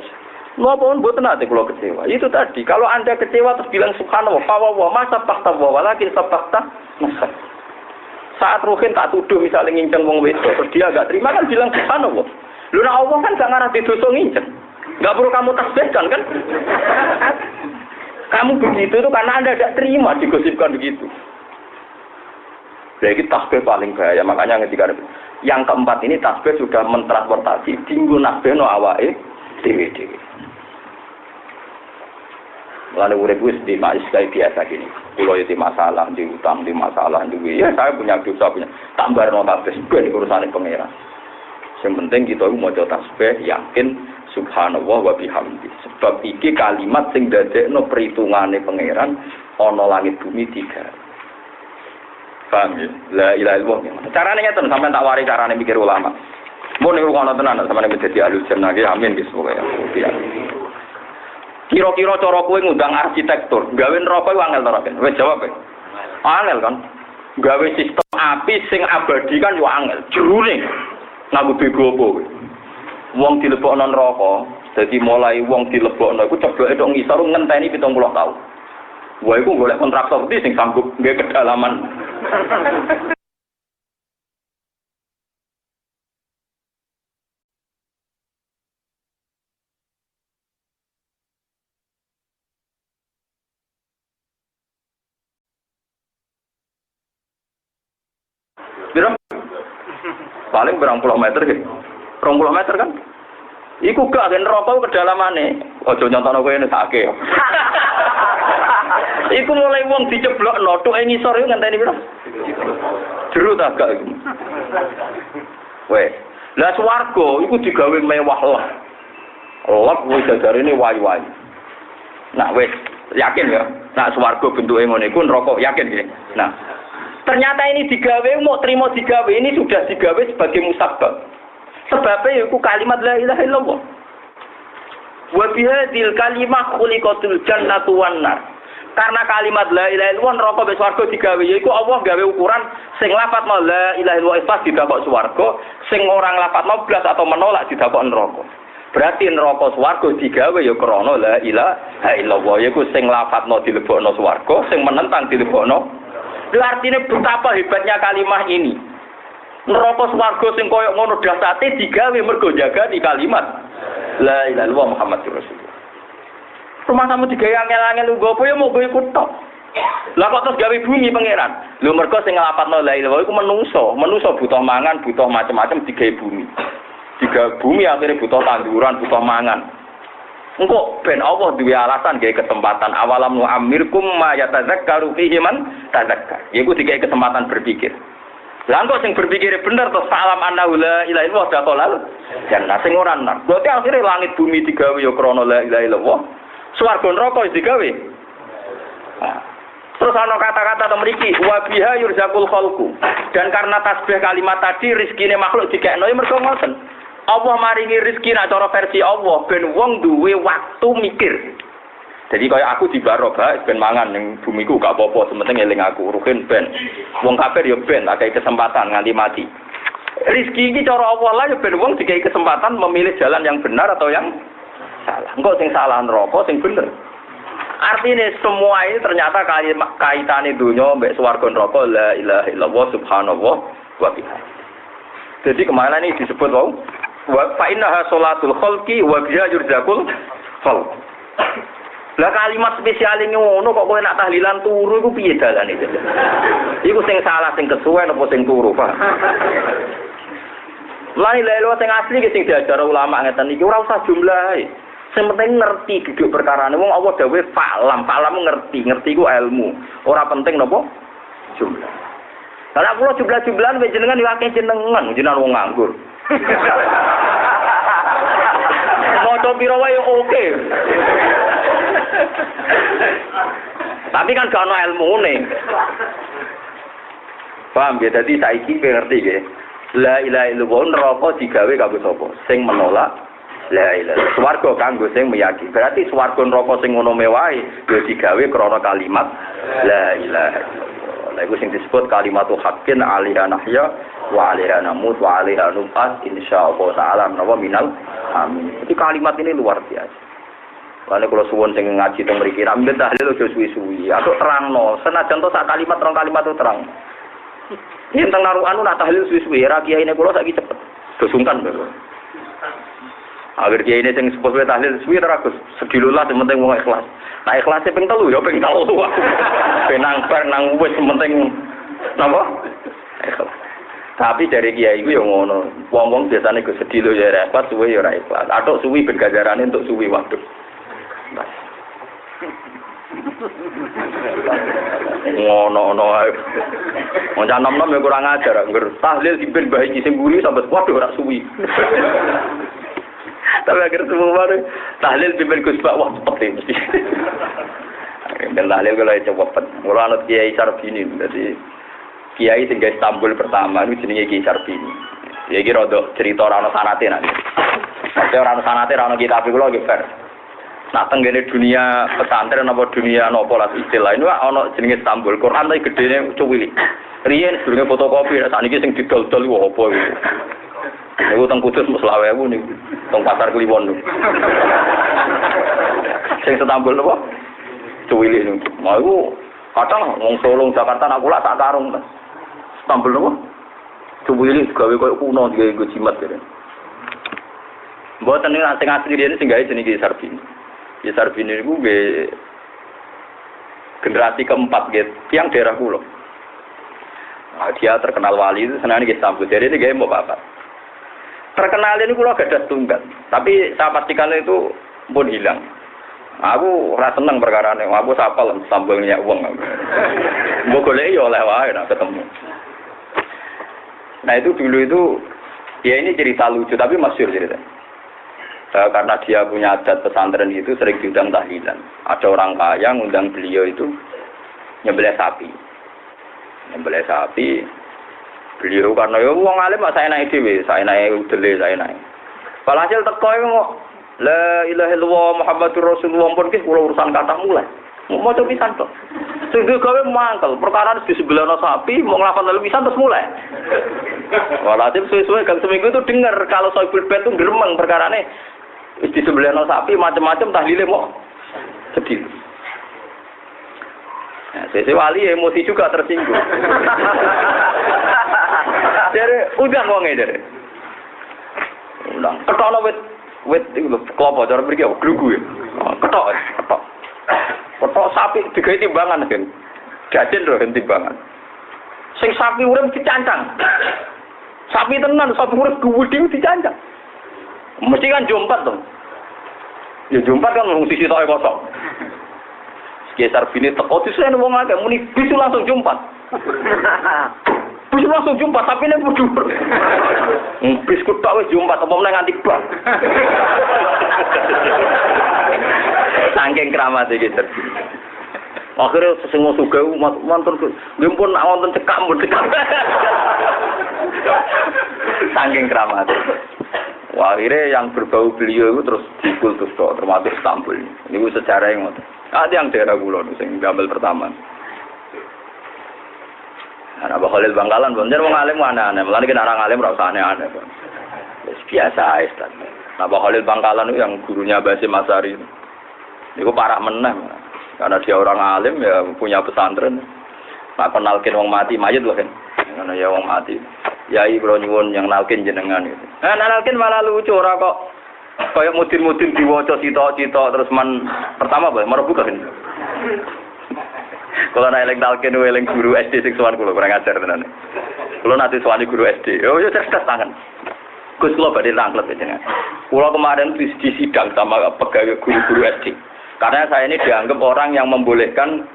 napa pun mboten ate kula kecewa. Itu tadi, kalau Anda kecewa terus bilang subhanallah, fa masa tahta wa walakin sabaqta nafsak. Saat Ruhin tak tuduh misalnya nginceng wong wedok, terus dia enggak terima kan bilang subhanallah. Lho nek Allah kan gak ngarah didosa nginceng. Enggak perlu kamu tasbihkan kan? Kamu begitu itu karena Anda tidak terima digosipkan begitu. Jadi tasbih paling bahaya, makanya ketika yang keempat ini tasbih sudah mentransportasi tinggu nasbihno awake dhewe-dhewe. Lalu urip wis di kayak biasa gini. Kalau itu masalah, di utang, di masalah, di ya saya punya dosa punya. Tambah no tasbih ben urusan pangeran. Yang penting kita maca tasbih yakin subhanallah wa bihamdi. Sebab iki kalimat sing dadekno perhitungane pangeran ana langit bumi 3. Paham ya? La ilaha illallah. Carane ngeten sampean tak wari carane mikir ulama. Mun niku ana tenan sampeyan dadi ahli jannah nggih amin wis pokoke ya. Kira-kira cara kowe ngundang arsitektur, gawe neraka iku angel to, Raden? Wis jawab e. Angel kan. Gawe sistem api sing abadi kan yo angel. Jerune nganggo bego apa kowe. Wong dilebokno neraka, dadi mulai wong dilebokno iku cebloke tok ngisor ngenteni 70 tahun. Wah iku golek kontraktor ndi sing sanggup nggawe kedalaman. Paling berang puluh meter gitu. 20 meter kan? Iku gak gen rokok kedalamane. Aja nyontokno kowe nesake. Iku mulai wong diceblokno tok ngisor iku ngenteni piro? Jero ta gak iku. Weh, lah swarga iku digawe mewah lah. Allah kuwi jajarene wayu-wayu. Nah wis yakin ya. Nah swarga bentuke ngene iku neraka yakin ya. Nah ternyata ini digawe, mau terima digawe, ini sudah digawe sebagai musabbab. Sebabnya itu kalimat la ilaha illallah. Wa bihadil kalimah khuliqatul jannatu wan nar. Karena kalimat la ilaha illallah neraka wis swarga digawe, yaiku Allah gawe ukuran sing lafadzna la ilaha illallah pas didapok swarga, sing orang lafadzna blas atau menolak didapok neraka. Berarti neraka swarga digawe ya krana la ilaha illallah, yaiku sing lafadzna dilebokno swarga, sing menentang dilebokno. Artinya betapa hebatnya kalimat ini. Neraka swarga sing koyo ngono dasate digawe mergo jaga di kalimat la ilaha illallah Muhammadur Rasulullah. Rumah kamu digawe angel-angel nggo apa ya mau kowe ikut tok. Lah kok terus gawe bumi pangeran. Lho mergo sing nglapatno la ilaha illallah iku menungso butuh mangan, butuh macam-macam digawe bumi. Digawe bumi akhirnya butuh tanduran, butuh mangan. Engko ben Allah duwe alasan gawe kesempatan awalam nu amirkum ma yatazakkaru fihi man tazakkar. Yaiku digawe kesempatan berpikir. Lah engko sing berpikir bener terus salam annahu la ilaha illallah dakhalal jannah sing ora nar. Berarti akhirnya langit bumi digawe ya krana la ilaha illallah. Swarga neraka digawe. Nah. Terus ana kata-kata to mriki wa biha yurzaqul khalqu. Dan karena tasbih kalimat tadi rezekine makhluk dikekno ya mergo ngoten. Allah maringi rezeki nak cara versi Allah ben wong duwe waktu mikir. Jadi kaya aku di barokah ben mangan ning bumiku gak apa-apa, sementing eling aku rugen ben. Wong kafir ya ben akeh kesempatan nganti mati. Rezeki iki cara Allah lah ya ben wong dikai kesempatan memilih jalan yang benar atau yang salah. Engko sing salah neraka, sing bener. Artinya semua ini ternyata kaitane dunya mbek swarga neraka la ilaha illallah subhanallah wa bihamdihi. Jadi kemana ini disebut wau? Fa innaha sholatul khalqi wa biha yurzaqul khalq. Lah kalimat spesial ngono kok kowe nak tahlilan turu iku piye dalane iki? Iku sing salah sing kesuwen apa sing turu, Pak? La ilaha illallah sing asli ki sing diajar ulama ngeten iki ora usah jumlahe. Sing penting ngerti duduk perkarane wong Allah dawuh falam ngerti ku ilmu. Ora penting napa? Jumlah. Karena kula jumlah-jumlahan wis jenengan yo akeh jenengan wong nganggur. Maca pira wae oke. Tapi kan gak ono ilmune. Paham ya, dadi saiki ngerti nggih. La ilaha illallah neraka digawe kanggo sapa? Sing menolak la ilaha. Swarga kanggo sing meyakini. Berarti swarga neraka sing ngono mewahe ya digawe krana kalimat la ilaha illallah. Lha iku sing disebut kalimatul haqqin alaiha nahya wa alaiha namut wa alaiha nub'ats insyaallah taala menawa minal amin. Jadi kalimat ini luar biasa. Lalu kalau suwon sing ngaji teng mriki rambe tahlil aja suwi-suwi. Aku terangno, senajan to sak kalimat rong kalimat itu terang. Yen teng narukan nak tahlil suwi-suwi ra kiyaine kula saiki cepet. Dosungkan lho. Agar kiyaine sing sepuh tahlil suwi terus sedilulah penting wong ikhlas. Nah ikhlasé ping 3 ya ping 3 aku. Penang bar nang wis penting napa? Ikhlas. Tapi dari kiai iku yo ngono. Wong-wong biasane go sedih lho ya repot suwe ya ora ikhlas. Atok suwi ben ganjarane entuk suwi waduh. Ngono-ngono ae. Wong nom-nom ya kurang ajar, ngger tahlil diben bae iki sing mburi sampe waduh ora suwi. Tapi akhir semua baru tahlil diben Gus Pak wah cepet mesti. Dan tahlil kalau cepet. Kalau anut Kiai Sarbini, jadi Kiai sing Istanbul pertama itu jenenge Kiai Sarbini. Ya iki rada cerita ora ono sanate nanti. Nek ora ono sanate ora ono kitab kula nggih bar. Nah tenggene dunia pesantren apa dunia nopo lah istilah ini ana jenenge Istanbul. Quran tapi gedene cuwili. Riyen sedurunge fotokopi sakniki sing didol-dol wah apa iku. Niku teng Kudus 20.000 niku. Teng Pasar Kliwon niku. Sing Istanbul napa? Cuwili niku. Mau iku kadang wong Solo Jakarta nak kula sak karung. Istanbul napa? Cuwili gawe koyo kuno digawe jimat kene. Mboten nek sing asli dene sing gawe jenenge Sarbini. Ya Sarbini niku nggih generasi keempat gitu, tiang daerah kula. Nah, dia terkenal wali itu senang nggih sambut. Jadi ini nggih mau bapak. Terkenal ini kula gadah tunggal, tapi saya pastikan itu pun hilang. Aku ora seneng perkarane, aku sapal sambelnya wong. Mbok golek ya oleh wae nek ketemu. Nah itu dulu itu ya ini cerita lucu tapi masyhur cerita. Karena dia punya adat pesantren itu sering diundang tahlilan. Ada orang kaya ngundang beliau itu nyembelih sapi. Nyembelih sapi. Beliau karena ya wong alim saya naik dhewe, saya naik udele, saya naik. Walhasil teko iku la ilaha illallah Muhammadur Rasulullah pun kula urusan kathah mulai. Mau coba pisan to. Sing gawe mangkel, perkara di sebelahno sapi mau nglafal lalu pisan terus mulai. Walhasil suwe-suwe gang seminggu itu dengar kalau Soibul Bait itu gremeng perkarane wis di sebelahno sapi macam-macam tahlile mau sedih. Nah, sesi wali emosi juga tersinggung. Jadi udah wonge dari. Ulang. Ketokno wit iku klopo cara mriki glugu ya. Ketok. Ketok sapi digawe timbangan kan. Jajen lho timbangan. Sing sapi urip dicancang. Sapi tenan, sapi urip gede dicancang. Mesti kan jompat tuh. Ya jompat kan wong sisi tok kosong. Sekitar bini teko disene wong akeh muni bisu langsung jompat. Bisu langsung jompat tapi nek kudu. Bis kutok wis jompat apa meneh nganti bak. Saking keramat iki terus. Akhirnya sing sugih wonten nggih pun wonten cekak mun cekak. Saking keramat. Wah, akhirnya yang berbau beliau itu terus dikultus kok, termasuk Istanbul. Ini sejarah yang ngoten. Ada yang daerah kula sing gambar pertama. Nah, Abah Khalil Bangkalan, bener wong alim aneh-aneh. Mulane kena orang alim ora usah aneh-aneh. Wis biasa ae, Ustaz. Abah Khalil Bangkalan itu yang gurunya Basim Masari. Niku parah meneh. Karena dia orang alim ya punya pesantren. Nah, kenalkin wong mati mayit lho kan. Karena ya wong mati. Yai kula nyuwun yang nalkin jenengan gitu. Nah, nalkin malah lucu ora kok kaya mudin-mudin diwaca cita-cita terus pertama apa? Merebuka kan. Kalau nalkin nalkin eling guru SD sing sowan kula kurang ajar tenan. Kula nate sowani guru SD. Oh ya cerdas tangan. Gus kula badhe ranglet jenengan. Kula kemarin di sidang sama pegawai guru-guru SD. Karena saya ini dianggap orang yang membolehkan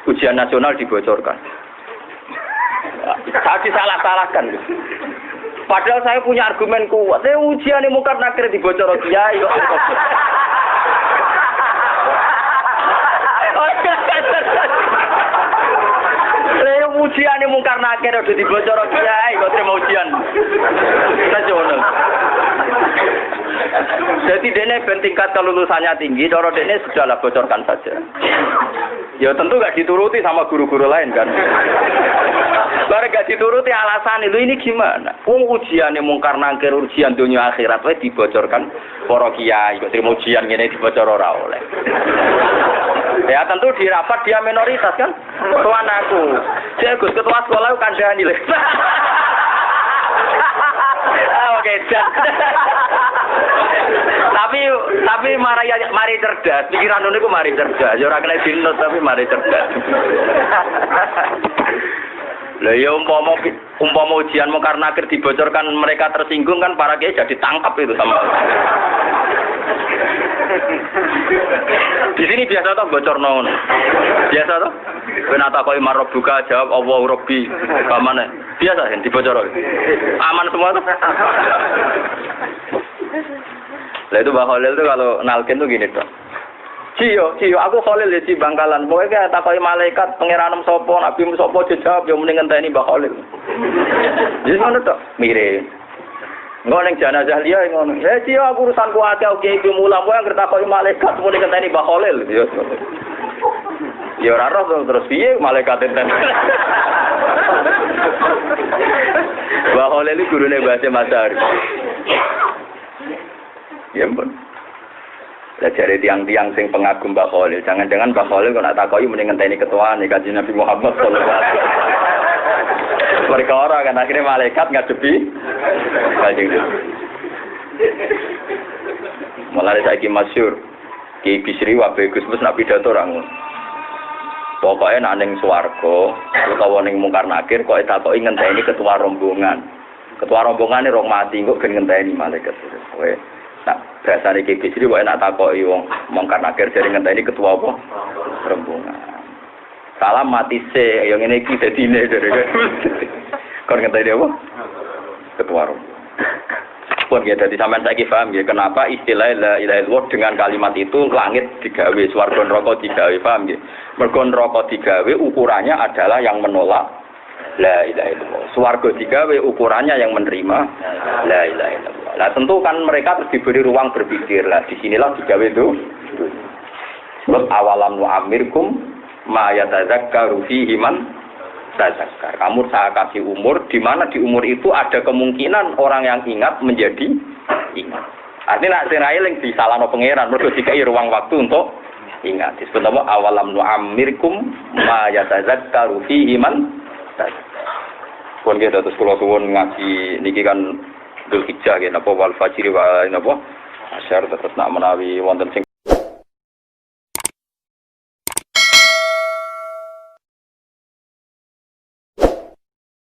ujian nasional dibocorkan. Saya disalah-salahkan. Padahal saya punya argumen kuat. Ujian yang mungkar nakir dibocor kiai kok. Ujian yang mungkar nakir udah dibocor kiai kok terima ujian. Nasional. Jadi dene ben tingkat kelulusannya tinggi, cara dene sudahlah bocorkan saja. Ya tentu gak dituruti sama guru-guru lain kan. Baru gak dituruti alasan itu ini gimana? Ujian yang mungkar nakir ujian dunia akhirat wis dibocorkan para kiai kok terima ujian ngene dibocor ora oleh. Ya tentu di rapat dia minoritas kan. Tuan aku. Saya Gus ketua sekolah kandhani lho. Oke, tapi mari cerdas. Pikiran niku mari cerdas. Ya ora kena dinut tapi mari cerdas. Lah ya umpama ujian mungkar nakir dibocorkan mereka tersinggung kan para kiai jadi tangkap itu sama. Di sini biasa toh bocor non. Biasa toh. Kenapa kau imar buka jawab Allah Rabbi. Bagaimana? Biasa kan dibocor. Aman semua tuh. Lah itu Mbah Khalil tuh kalau nalkin tuh gini tuh. Ciyo, aku Khalil ya di Bangkalan. Pokoknya tak kau malaikat pangeran sopo, nabi sopo jawab yang mendingan tani Mbah Khalil. Jadi mana tuh? Mirip. Engko ning jenazah liya ngono. Ya ciyo aku urusan ku ati oke iki mulang kowe anggere takoki malaikat muni kenteni Mbah Khalil. Ya ora roh terus piye malaikat enten. Mbah Khalil iki gurune Mbah Masar. Ya ampun. Lah jare tiang-tiang sing pengagum Mbah Khalil, jangan-jangan Mbah Khalil kok nak takoki muni ngenteni ketuane Kanjeng Nabi Muhammad sallallahu alaihi wasallam. Perkara kan akhirnya malaikat ngadepi Kanjeng Nabi. Mulane saiki masyhur Ki Bisri wae Gus Mus nak pidato ra ngono. Pokoke nek ning swarga utawa ning mungkar nakir kok takoki ngenteni ketua rombongan. Ketua rombongane rong mati kok ben ngenteni malaikat. Kowe nak bahasane Ki Bisri wae nak takoki wong mungkar nakir jare ngenteni ketua apa? Rombongan. Salam mati se yang ngene iki dadine dari. Kon ngenteni apa? Ketua rombongan. Pun ya dadi sampean saiki paham ya kenapa istilah la ilaha illallah dengan kalimat itu langit digawe, swarga neraka digawe, paham ya? Mergo neraka digawe ukurannya adalah yang menolak la ilaha illallah. Swarga digawe ukurannya yang menerima la ilaha illallah. Lah tentu kan mereka harus diberi ruang berpikir lah. Di sinilah digawe itu. Sebab awalam nu'amirkum ma yatadzakkaru fihi man tazakkar. Kamu saya kasih umur di mana di umur itu ada kemungkinan orang yang ingat menjadi ingat. Artinya nek sing eling disalahno pangeran mergo dikai ruang waktu untuk ingat. Disebut apa awalam nu'amirkum ma yatadzakkaru fihi man tazakkar. Pun kita terus kula suwun ngaji niki kan Dzulhijjah nggih napa wal fajri wa napa asyar terus nak menawi wonten